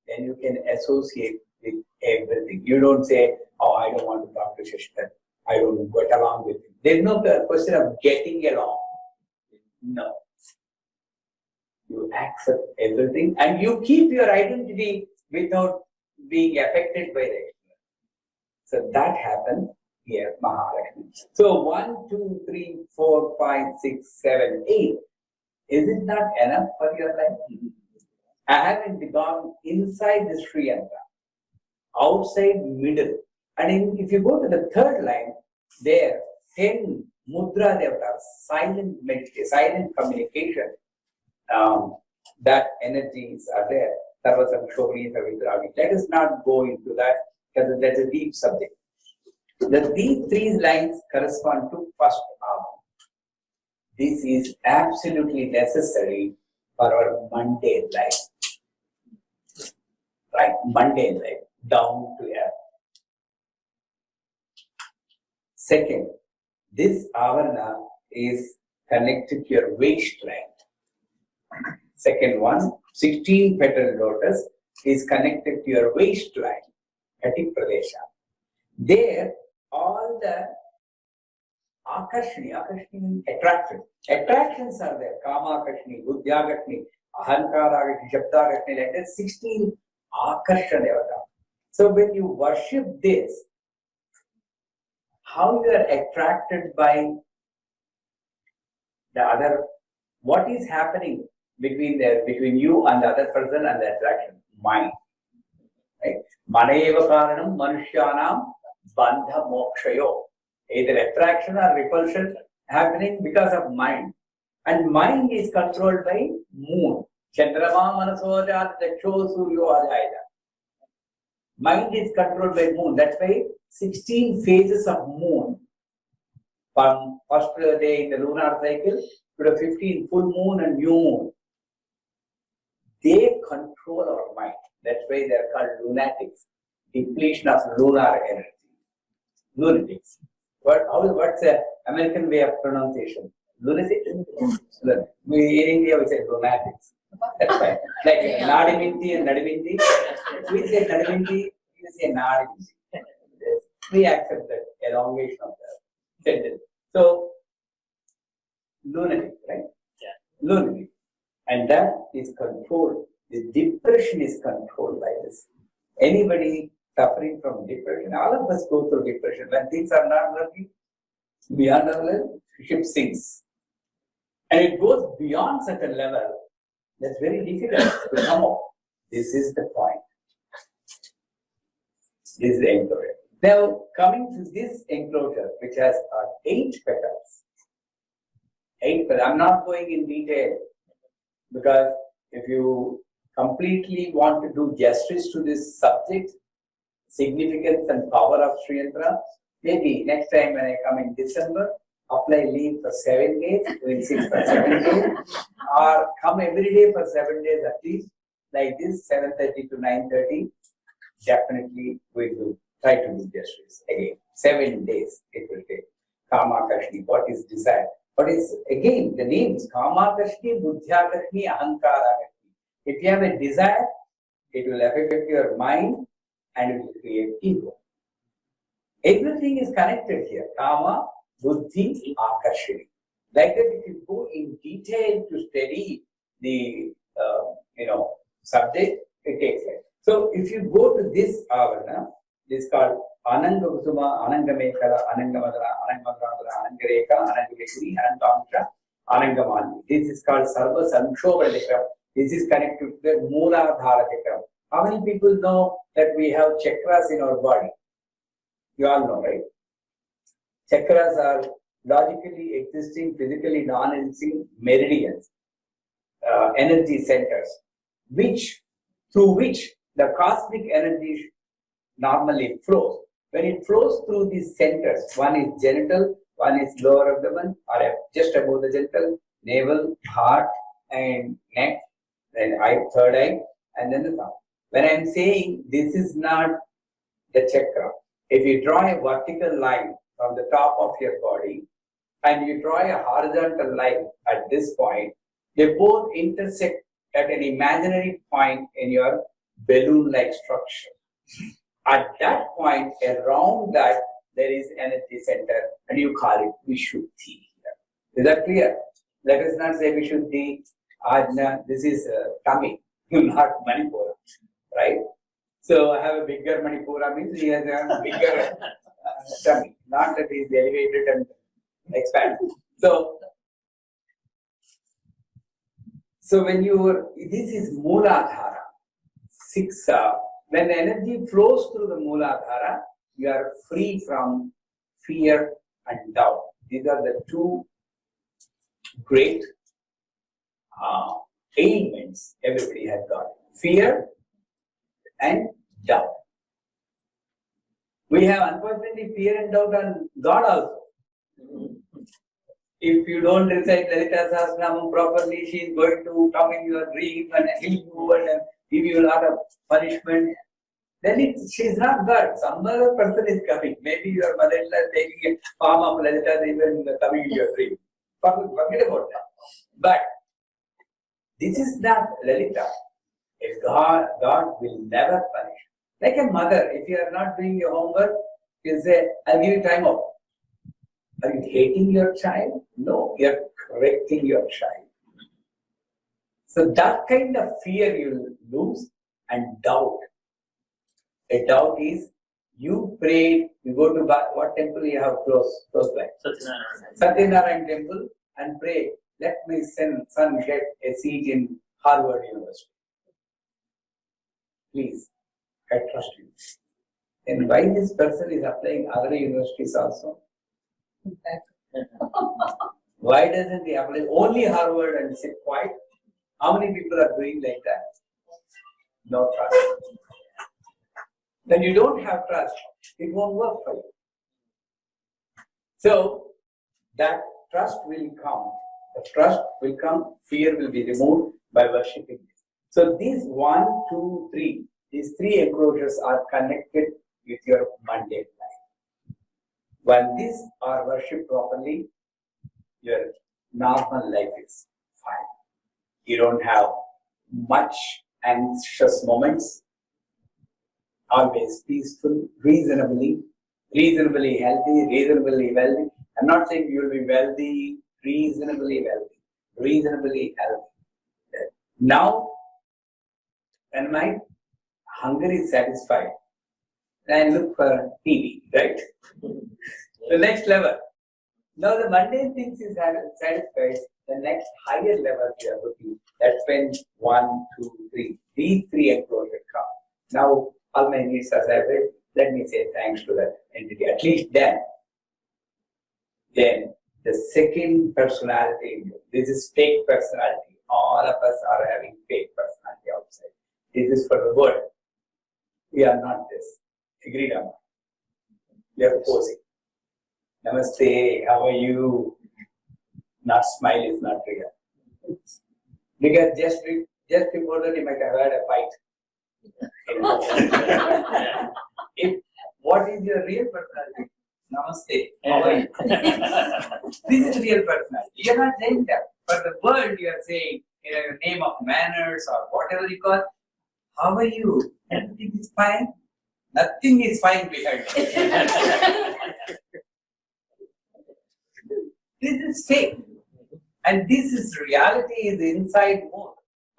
then you can associate with everything. You don't say, oh, I don't want to talk to Shishkar. I don't get along with him. There's no question of getting along. No. You accept everything and you keep your identity without being affected by the external. So that happens here, Mahalakshmi. So 1, 2, 3, 4, 5, 6, 7, 8. Is it not enough for your life? I haven't gone inside the Sri Yantra, outside middle. And if you go to the third line, there, 10 mudra devatas, silent meditation, silent communication, that energies are there. Sarvasam Shobri Savidravi. Let us not go into that because that's a deep subject. These 3 lines correspond to first arm. This is absolutely necessary for our mundane life. Right? Mundane life, down to earth. Second, this avarana is connected to your waistline. Second one, 16 petal lotus is connected to your waistline, Kati Pradesha. There, all the Akarshani attractions are there. Kama Akarshani, Buddhya Akarshani, Ahankara Akarshani, Shabda Akarshani, like that 16 Akarshana Devata. So when you worship this, how you are attracted by the other, what is happening between you and the other person and the attraction? Mind. Right? Maneva Karanam Manushyanam Bandha Mokshayo. Either attraction or repulsion happening because of mind. And mind is controlled by moon. Chandrama Manasojat Daksho Suryo Ajayada. Mind is controlled by moon. That's why 16 phases of moon from first day in the lunar cycle to the 15 full moon and new moon. They control our mind. That's why they are called lunatics. Depletion of lunar energy. Lunatics. What's the American way of pronunciation? Lunatic? In India we say lunatics. That's right. Like Nadiminti and Nadiminti. We say Nadiminti, we say Nadiminti. We accept that elongation of the sentence. So, lunatic, right? Yeah. Lunatic. And that is controlled. The depression is controlled by this. Anybody suffering from depression, all of us go through depression. When things are not working, beyond our level, ship sinks. And it goes beyond certain level. That's very difficult to come up. This is the point. This is the enclosure. Now, coming to this enclosure, which has 8 petals. 8 petals. I'm not going in detail because if you completely want to do justice to this subject, significance and power of Sri Yantra, maybe next time when I come in December apply leave for 7 days, we'll sit for 7 days, or come every day for 7 days at least, like this, 7:30 to 9:30, definitely we'll do, try to do justice. Again, 7 days it will take. Kama Kashni, what is desire? What is, again, the names, Kama Kashni, Buddhya Kashni, Ahankara Kashni. If you have a desire, it will affect your mind and it will create ego. Everything is connected here. Kama, Buddhi, Akarshini. Like that, if you go in detail to study the subject, it takes time. So if you go to this avarana, this is called Ananga Kusuma, Ananga Mekala, Ananga Madara, Ananga Madara, Ananga Reka, Ananga Vekuri, Ananga Amsha, Ananga Mali. This is called Sarva Sanshobha Chakram. This is connected to the Mula Dhara Chakram. How many people know that we have chakras in our body? You all know, right? Chakras are logically existing, physically non-existing meridians, energy centers, through which the cosmic energy normally flows. When it flows through these centers, one is genital, one is lower abdomen, or just above the genital, navel, heart, and neck, then third eye, and then the thumb. When I am saying this is not the chakra, if you draw a vertical line from the top of your body and you draw a horizontal line at this point, they both intersect at an imaginary point in your balloon-like structure. At that point, around that, there is energy center, and you call it Vishuddhi. Is that clear? Let us not say Vishuddhi, Ajna, this is tummy, not Manipura, right? So I have a bigger Manipura means he has a bigger tummy, not that he is elevated and expanded. So when this is Mooladhara, 6. When the energy flows through the Mooladhara, you are free from fear and doubt. These are the two great ailments everybody has got. Fear and doubt. We have unfortunately fear and doubt on God also. If you don't recite Lalita Sahasranamam properly, she is going to come in your dream and kill you and give you a lot of punishment. Then she is not God. Some other person is coming. Maybe your mother-in-law is taking a form of Lalita, even coming in your dream. Forget about that. But this is not Lalita. God will never punish. Like a mother, if you are not doing your homework, you say, I'll give you time off. Are you hating your child? No, you are correcting your child. So that kind of fear you lose, and doubt. A doubt is, you pray, you go to what temple you have close by? Satyanarayana temple, and pray, let my son get a seat in Harvard University. Please, I trust you. And why this person is applying other universities also? Why doesn't he apply only Harvard and sit quiet? How many people are doing like that? No trust. Then you don't have trust, it won't work for you. So that trust will come. The trust will come, fear will be removed by worshipping. So these 1, 2, 3, these 3 enclosures are connected with your mundane life. When these are worshipped properly, your normal life is fine. You don't have much anxious moments, always peaceful, reasonably healthy, reasonably wealthy. I'm not saying you will be wealthy, reasonably healthy. Now, when my hunger is satisfied, I look for TV, right? The next level. Now the mundane things is satisfied, the next higher level we are looking. That's when 1, 2, 3. These 3 enclosures come. Now all my needs are satisfied. Let me say thanks to that entity. At least then the second personality, this is fake personality. All of us are having fake personality outside. This is for the world. We are not this. Agreed on? We are posing. Namaste, how are you? Not smile is not real. Because just before that you might have had a fight. What is your real personality? Namaste. How are you? This is real personality. You are not saying that. For the world, you are saying in a name of manners or whatever you call. How are you? Everything is fine. Nothing is fine behind you. This is fake. And this is reality is inside more.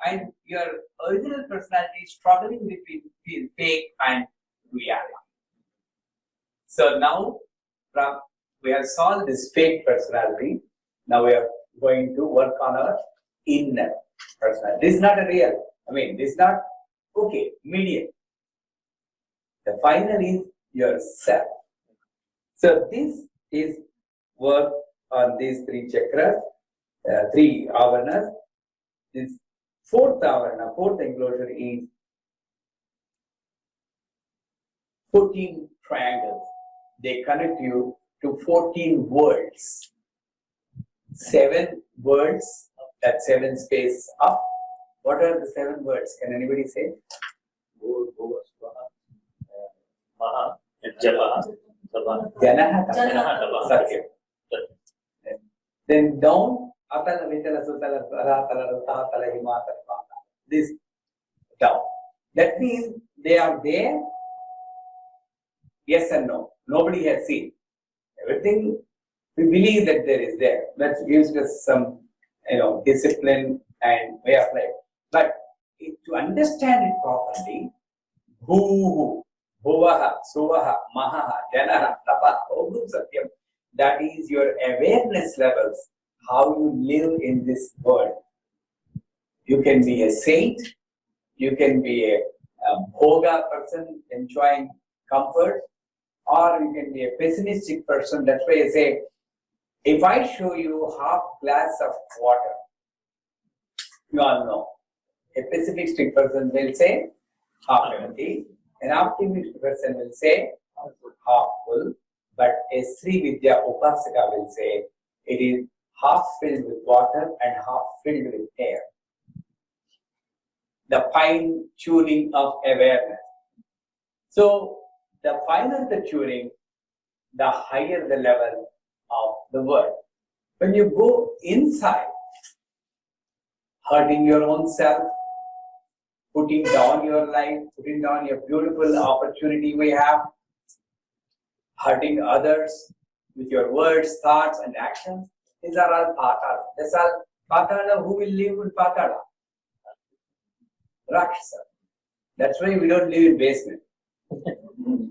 And your original personality is struggling between fake and reality. So now we have solved this fake personality. Now we are going to work on our inner personality. This is not a real. This is not okay, medium. The final is yourself. So this is work on these three chakras, three avanas. This fourth avarana, fourth enclosure is 14 triangles. They connect you to 14 worlds. 7 words, that 7 space up. What are the 7 words? Can anybody say? Janaha, Satyam. Then down, Atala, Vitala, Sutala, Paratala, Tatala, Himatala, this down. That means they are there. Yes and no. Nobody has seen. Everything we believe that there is there. That gives us some, discipline and way of life. But to understand it properly, Bhu, Bhuvaha, Suvaha, Mahaha, Janaha, Tapaha, Ogum Satyam, that is your awareness levels, how you live in this world. You can be a saint, you can be a bhoga person enjoying comfort, or you can be a pessimistic person. That's why I say, if I show you half glass of water, you all know, a pessimistic person will say half empty, an optimistic person will say half full, but a Srividya Upasaka will say it is half filled with water and half filled with air. The fine tuning of awareness. So, the finer the tuning, the higher the level of the world. When you go inside, hurting your own self, putting down your life, putting down your beautiful opportunity we have, hurting others with your words, thoughts, and actions, these are all patala. That's all patala. Who will live in patala? Rakshasa. That's why we don't live in basement.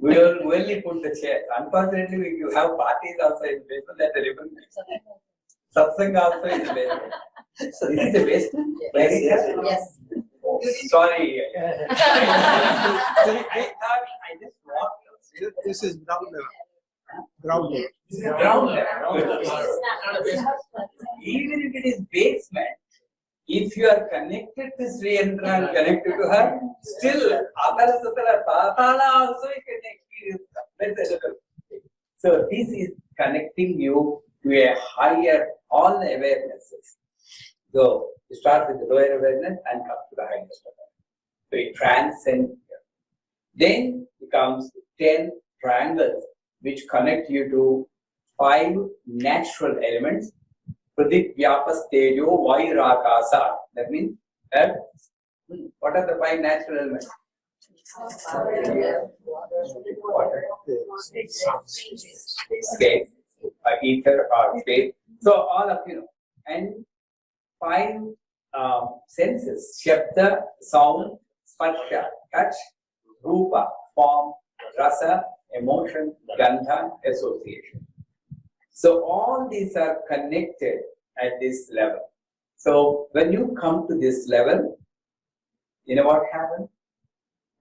We will only put the chair. Unfortunately, if you have parties outside the basement, that's a different thing. Satsang also is a basement. So this is a basement? Yes. Oh, sorry. I thought I just walked. This is ground level. Ground level. Ground level. Even if it is basement, if you are connected to Sri Yantra and connected to her, still Atala Sutala Tatala also you can experience. That's another thing. So this is connecting you to a higher, all the awarenesses. So you start with the lower awareness and come to the highest awareness. So it transcends here. Then becomes 10 triangles which connect you to 5 natural elements. Pradik, Vyapas, Tejo, Vairakasa. That means earth. What are the 5 natural elements? Water, space, ether or space. So all of you know. And 5 senses: Shabda, sound, sparsha, touch, rupa, form, rasa, emotion, gandha, association. So all these are connected at this level. So when you come to this level, you know what happens?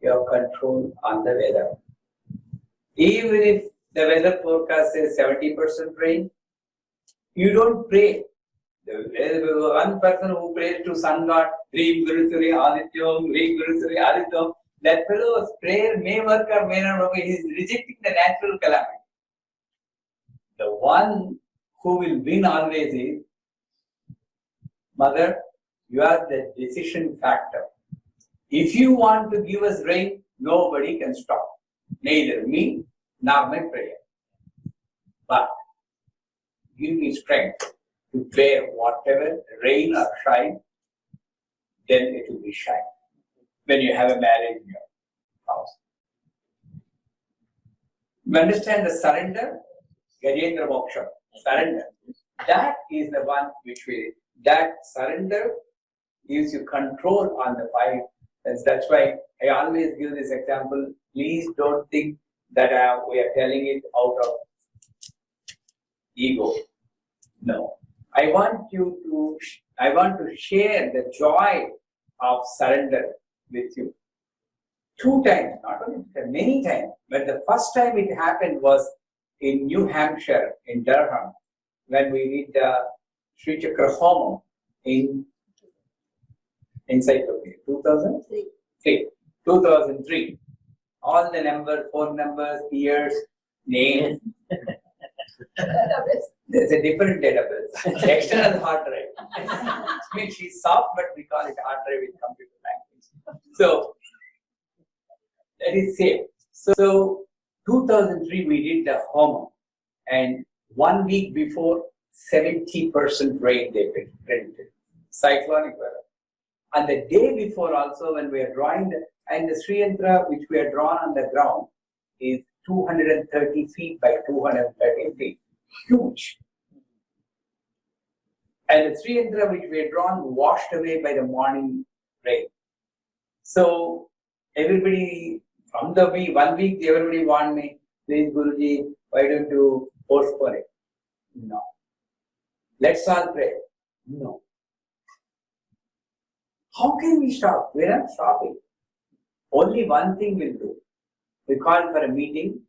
You have control on the weather. Even if the weather forecast says 70% rain, you don't pray. The one person who prays to sun god, Dream Guru Suri Adityam, Dream Guru Suri Adityam, that fellow's prayer may work or may not work. He is rejecting the natural calamity. The one who will win always is, Mother, you are the decision factor. If you want to give us rain, nobody can stop. Neither me nor my prayer. But give me strength to bear whatever rain or shine, then it will be shine. When you have a marriage in your house. You understand the surrender? Gajendra Moksha, surrender. That is the one which that surrender gives you control on the five. That's why I always give this example. Please don't think that we are telling it out of ego. No. I want to share the joy of surrender with you. 2 times, not only many times, but the first time it happened was in New Hampshire, in Durham, when we did the Sri Chakra Homam in Encyclopedia, 2003. 2003. All the numbers, phone numbers, years, names. There's a different database. External hard drive. I mean, she's soft, but we call it hard drive in computer language. So, that is safe. So, 2003 we did the Homam, and 1 week before, 70% rain they predicted. Cyclonic weather. And the day before also, when we are drawing and the Sri Yantra which we are drawn on the ground is 230 feet by 230 feet. Huge. And the Sri Yantra which we are drawn washed away by the morning rain. So everybody, from the 1 week, everybody warned me, please Guruji, why don't you postpone it? No. Let's all pray. No. How can we stop? We're not stopping. Only one thing we'll do. We call for a meeting.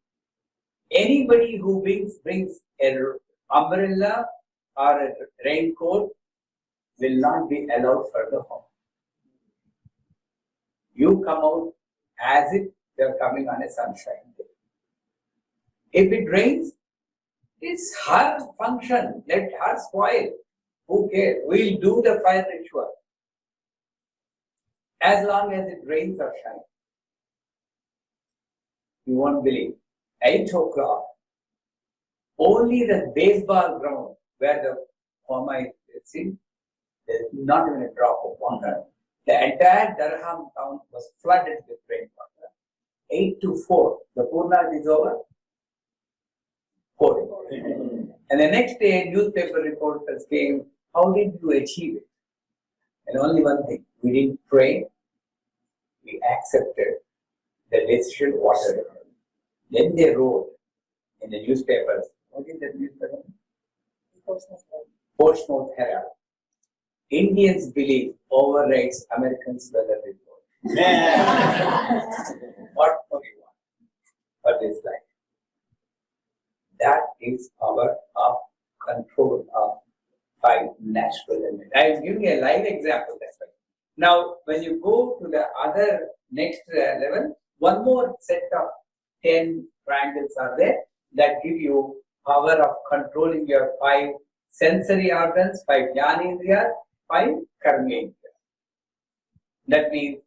Anybody who brings an umbrella or a raincoat will not be allowed for the home. You come out as if you're coming on a sunshine day. If it rains, it's her function. Let her spoil. Who cares? We'll do the fire ritual. As long as it rains or shines. You won't believe. 8 o'clock. Only the baseball ground where the Homa is seen, there's not even a drop of water. The entire Durham town was flooded with rainwater. 8 to 4. The Purnad is over. Pouring. And the next day, newspaper reporters came, how did you achieve it? And only one thing, we didn't pray, we accepted the decision whatever. Then they wrote in the newspapers, what is that newspaper? Portsmouth Herald. Indians believe overrides Americans' weather report. What do we want? What is like? That is power of control of 5 natural elements. I am giving a live example. That's right. Now, when you go to the other next level, one more set of 10 triangles are there that give you power of controlling your 5 sensory organs, 5 jnanendriyas, 5 karmendriyas. That means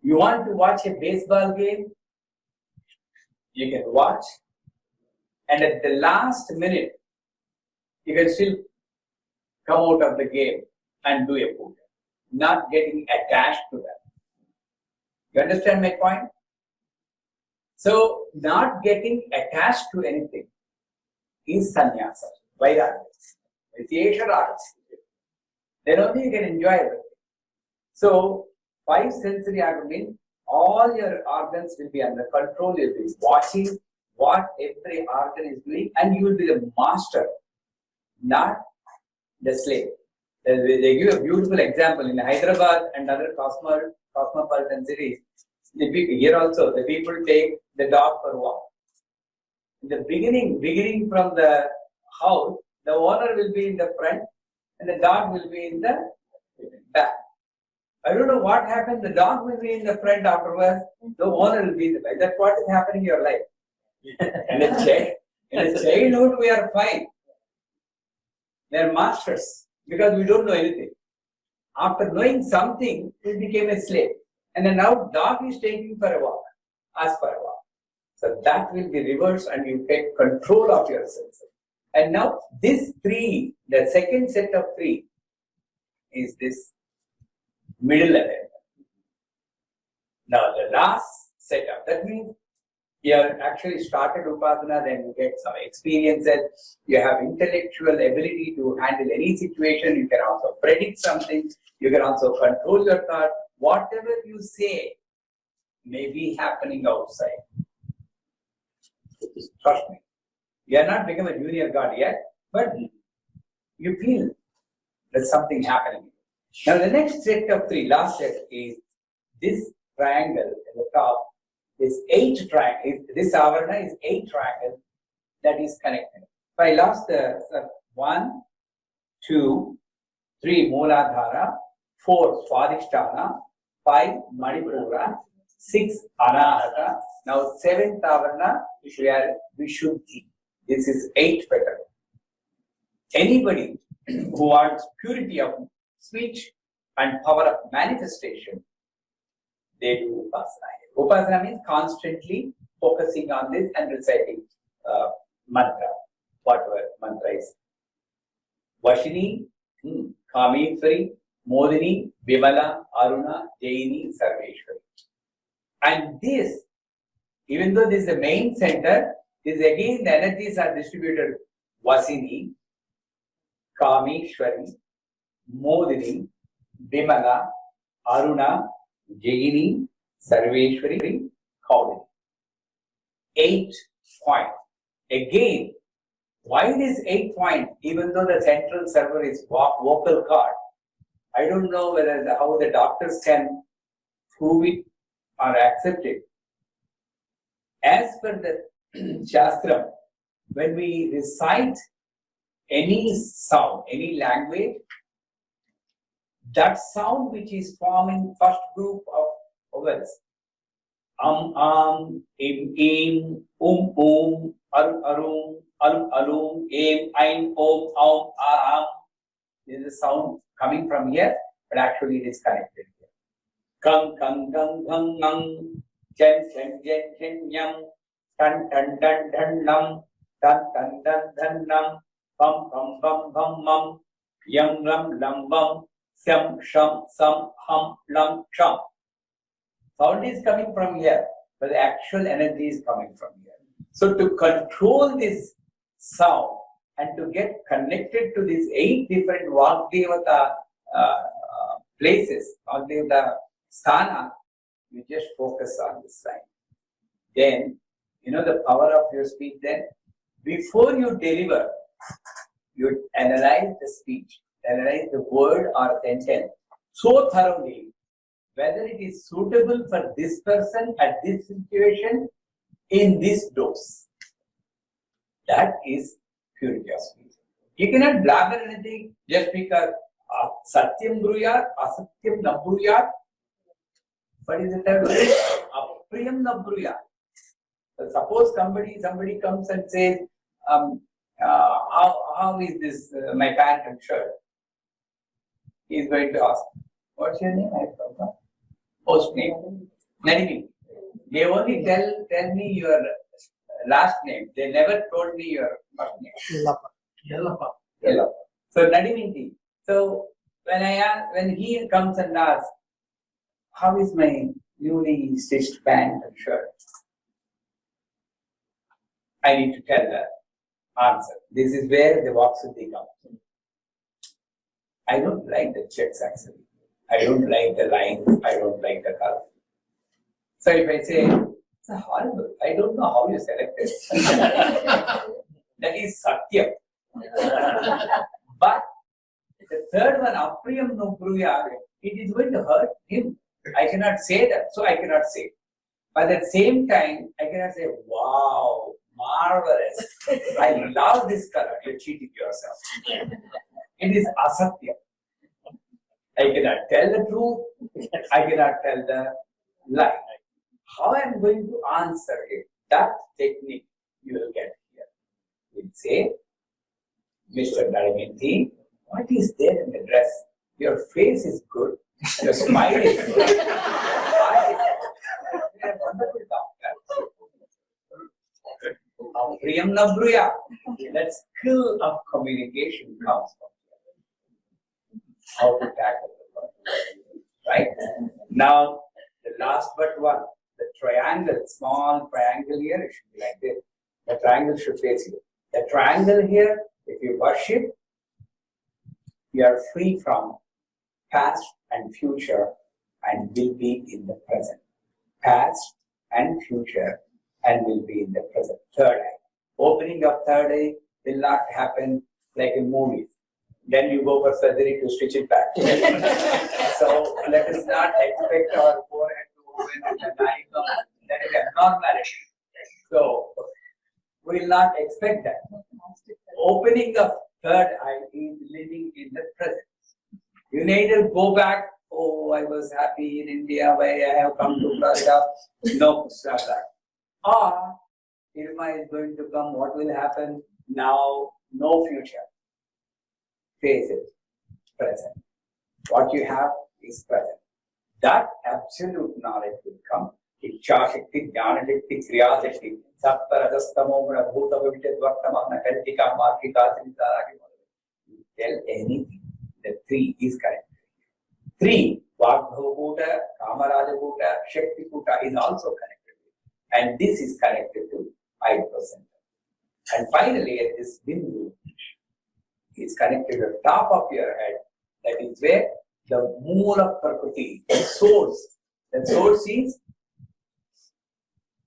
you want to watch a baseball game, you can watch, and at the last minute, you can still come out of the game and do a pooja, not getting attached to that. You understand my point? So, not getting attached to anything is sannyasa, vairagya, vityesha raga. Then only you can enjoy everything. So, 5 sensory organs mean all your organs will be under control. You'll be watching what every organ is doing, and you will be the master, not the slave. They give a beautiful example in Hyderabad and other cosmopolitan cities. Here also, the people take the dog for a walk. In the beginning from the house, the owner will be in the front and the dog will be in the back. I don't know what happened. The dog will be in the front afterwards. The owner will be in the back. That's what is happening in your life. In the childhood, we are fine. We are masters because we don't know anything. After knowing something, we became a slave. And then now dog is taking for a walk, us for a walk. So that will be reversed and you take control of your senses. And now this three, the second set of three is this middle level. Now the last setup, that means you have actually started Upasana, then you get some experiences, you have intellectual ability to handle any situation, you can also predict something, you can also control your thought. Whatever you say may be happening outside. Trust me. You are not become a junior god yet, but you feel there's something happening. Now the next set of three, last set is this triangle at the top. Is 8 triangle. This avarana is 8 triangle that is connected. If I lost the 1, 2, 3 Mooladhara, 4 Swadhisthana, 5 Manipura, 6 Anahata. Now 7th avarana we are Vishuddhi. This is 8 petal. Anybody who wants purity of speech and power of manifestation, they do Upasana. Upasana means constantly focusing on this and reciting mantra, whatever mantra is. Vashini, Kameswari, Modini, Vimala, Aruna, Jaini, Sarveshwari. And this, even though this is the main center, this again the energies are distributed. Vasini, Kameshwari, Modini, Vimala, Aruna, Jaini, Sarveshwari, Kaudini. 8 points. Again, why this 8 points? Even though the central server is vocal cord, I don't know whether how the doctors can prove it or accept it. As per the Shastra, when we recite any sound, any language, that sound which is forming first group of vowels, im, arum, alum, aim, om, aham. This is a sound coming from here, but actually it is connected here. Kang, kang, gang, gang, ngang, chen, nyam, tan, nam, tan, nam, pam, bam, mum, yam, lam, bum, sam, sham, sam, hum, lam, sham. Sound is coming from here, but the actual energy is coming from here. So to control this sound and to get connected to these 8 different Vagdevata places, Vagdevata sthana, you just focus on this line. Then, you know the power of your speech then? Before you deliver, you analyze the speech, analyze the word or sentence so thoroughly whether it is suitable for this person at this situation in this dose. That is purity of speech. You cannot blabber anything just because Satyam Bruyat, Asatyam na Bruyat. What is the third one? Apriyam na Bruyat. So suppose somebody comes and says, how is this my pant and shirt? He is going to ask, what's your name? I forgot. Post name. Nadini. They only tell me your last name. They never told me your first name. Yellapa. So Nadini. So when he comes and asks, how is my newly stitched pant and shirt? I need to tell the answer. This is where the Vaksuddhi comes. I don't like the checks actually. I don't like the line. I don't like the color. So if I say, it's horrible, I don't know how you selected. That is Satyam. But the third one, Apriyam no Pruya, it is going to hurt him. I cannot say that, so I cannot say. But at the same time, I cannot say, wow, marvelous. I love this color. You're cheating yourself. It is Asatya. I cannot tell the truth. I cannot tell the lie. How I am going to answer it? That technique you will get here. We'll say, Mr. Daraminti, what is there in the dress? Your face is good, your smile is good. Your smile is good. You are a wonderful doctor. Priyam na bruya. That skill of communication comes from here. How to tackle the problem. Right? Now, the last but one, the triangle, small triangle here, it should be like this. The triangle should face you. The triangle here, if you worship, you are free from past and future and will be in the present. Past and future and will be in the present. Third eye. Opening of third eye will not happen like in movies. Then you go for surgery to stitch it back. So let us not expect our forehead to open and the eye come. That is abnormality. So we will not expect that. Opening of third eye is living in the present. You neither go back, oh, I was happy in India, why I have come to Florida. No, stop that. Or, Irma is going to come, what will happen? Now, no future. Face it, present. What you have is present. That absolute knowledge will come. Ichcha Shakti, Jnana Shakti, Kriya Shakti, Satta Rajastamo, Guna Bhuta Vivitta Dvartamana, Kaltika, Markika, Sintara. You tell anything. The three is connected. Three, Vagbhuta, Kamarajaputa, Shakti Puta is also connected. And this is connected to 5%. And finally, at this bindu is connected to the top of your head. That is where the Moola Prakriti, the source. The source is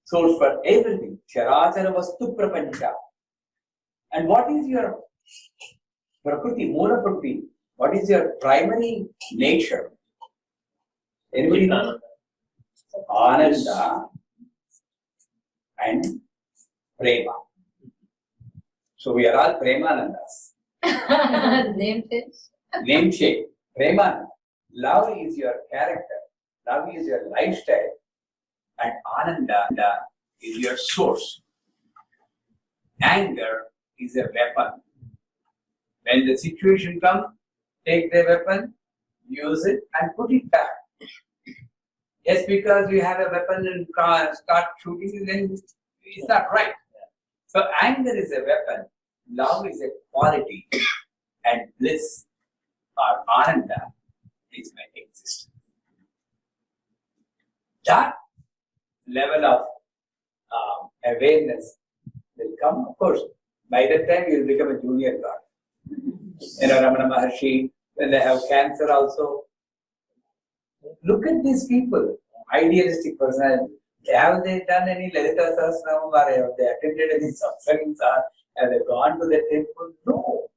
source for everything. Charachara Vastu Prapancha. And what is your Prakriti, Moola Prakriti? What is your primary nature? Anybody know? Ananda and Prema. So we are all Premanandas. Name change. Name shape. Premananda. Love is your character. Love is your lifestyle. And Ananda is your source. Anger is a weapon. When the situation comes, take the weapon, use it, and put it back. Just because you have a weapon and start shooting, then it's not right. So anger is a weapon, love is a quality, and bliss or ananda is my existence. That level of awareness will come, of course. By that time, you will become a junior god. Ramana Maharshi, when they have cancer also. Look at these people, idealistic person. Have they done any Lalita Sahasranam or have they attended any satsangs or have they gone to the temple? No.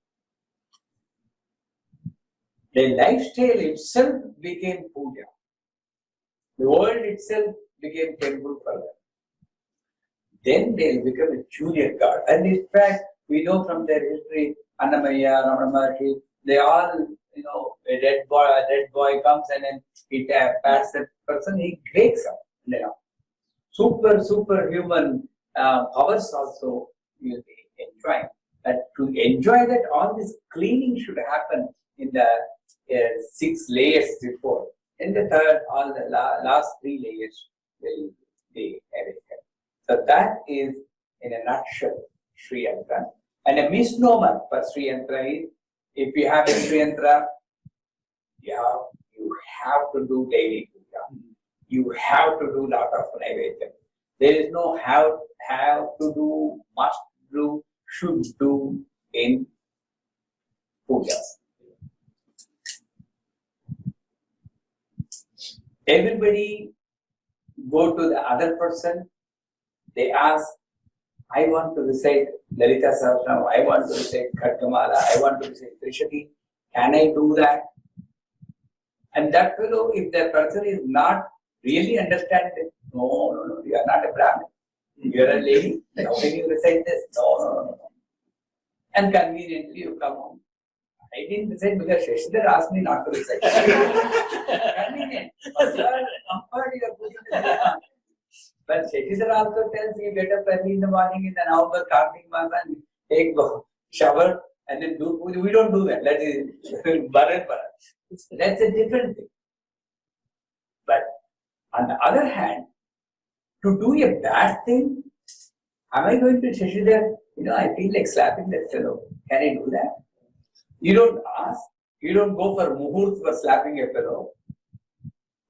Their lifestyle itself became puja. The world itself became temple for them. Then they will become a junior god. And in fact, we know from their history, Annamaya, Ramana Maharshi, they all, a dead boy comes and then he pats that person, he breaks up. Superhuman powers also you will be enjoying. But to enjoy that, all this cleaning should happen in the 6 layers before. In the third, all the last 3 layers will be awakened. So that is, in a nutshell, Sri Yantra. And a misnomer for Sri Yantra is, if you have a Sri Yantra, you have to do daily puja. You have to do lot of naivedya. There is no have to do, must do, should do in pujas. Everybody go to the other person, they ask, I want to recite Lalita Sahasranam, I want to recite Khatkamala, I want to recite Trishati, can I do that? And that fellow, if that person is not really understanding, no, you are not a Brahmin. You are a lady, how can you recite this? No. And conveniently you come home. I didn't recite because Shashidhar asked me not to recite. Convenient. Sir, comfort you are putting in the But Shashidhar also tells you get up early in the morning in the November Kartik Masa and take a shower and then do puja. We don't do that. That is Bharat. That's a different thing. But on the other hand, to do a bad thing, am I going to Shashidhar? I feel like slapping that fellow. Can I do that? You don't ask. You don't go for muhurt for slapping a fellow.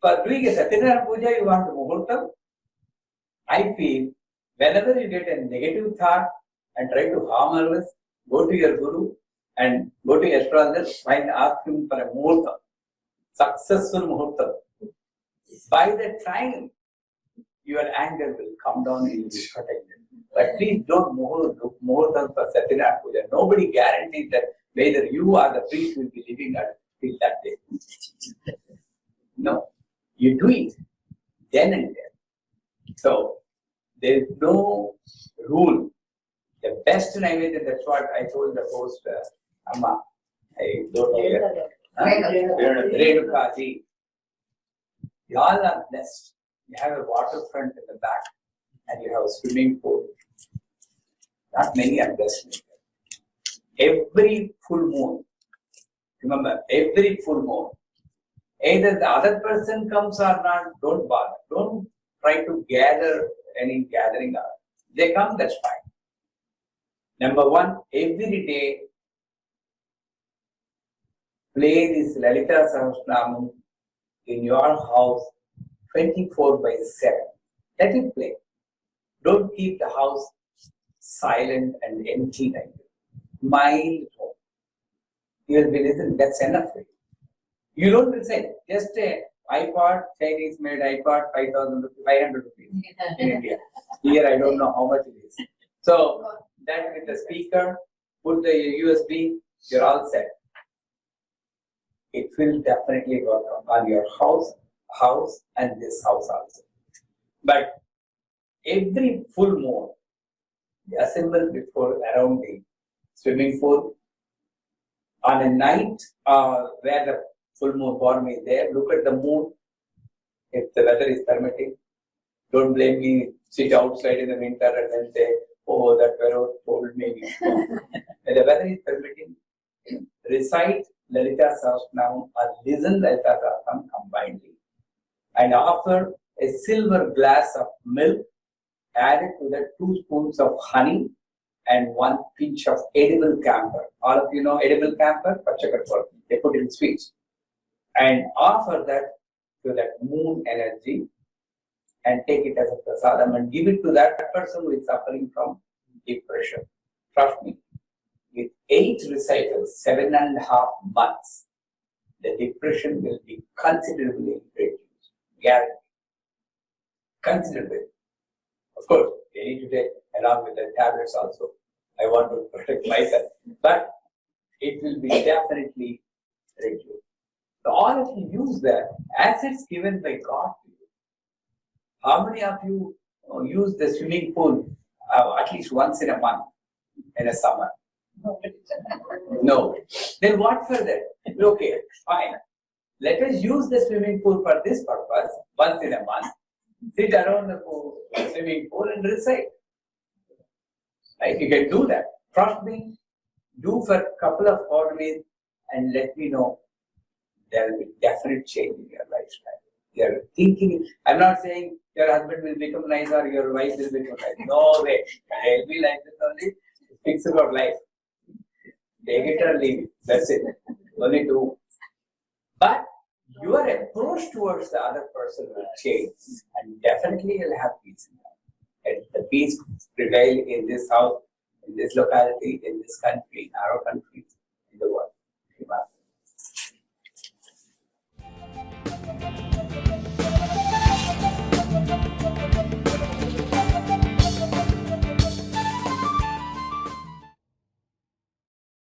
For doing a Satyanarayana puja, you want muhurtam? I feel whenever you get a negative thought and try to harm others, go to your guru and go to astrologer and ask him for a muhurtam, successful muhurtam. By the time your anger will come down and you will be protected. But please don't muhurtam for Satyanarayana puja. Nobody guarantees that whether you or the priest will be living till that day. No, you do it then and there. So there is no rule. The best Naivedya, that's what I told the host, Amma, I don't know where. Renukaji. You all are blessed. You have a waterfront in the back and you have a swimming pool. Not many are blessed. Every full moon, remember, every full moon, either the other person comes or not, don't bother. Don't try to gather any gathering. They come, that's fine. Number one, every day, play this Lalita Sahasranam in your house 24/7. Let it play. Don't keep the house silent and empty like that. Mild tone. You will be listening, that's enough for you. You don't recite, just a iPod, Chinese made iPod, 500 rupees in India. Here I don't know how much it is. So that with the speaker, put the USB, you're all set. It will definitely work on your house and this house also. But every full moon, assemble before around the swimming pool. On a night where the full moon form is there, look at the moon. If the weather is permitting, don't blame me, sit outside in the winter and then say, oh, that fellow told me. When the weather is permitting, recite Lalita Sahasranam or listen Lalita Sahasranam combinedly. And offer a silver glass of milk, add it to that 2 spoons of honey and 1 pinch of edible camphor. All of you know edible camphor, pachakatpur. They put in sweets. And offer that to that moon energy and take it as a prasadam and give it to that person who is suffering from depression. Trust me, with 8 recitals, 7.5 months, the depression will be considerably reduced. Guaranteed. Considerably. Of course, they need to take along with the tablets also. I want to protect myself. But it will be definitely reduced. So all of you use the assets given by God to you. How many of you use the swimming pool at least once in a month in a summer? No. Then what for that? Okay, fine. Let us use the swimming pool for this purpose once in a month. Sit around the swimming pool and recite. Right? You can do that. Trust me. Do for a couple of holidays and let me know. There will be definite change in your lifestyle. You're thinking. I'm not saying your husband will become nice or your wife will become nice. No way. I'll be like this only. Fix about life. Take it or leave it. That's it. Only do. But your approach towards the other person will change and definitely you'll have peace in life. And the peace prevail in this house, in this locality, in this country, in our country,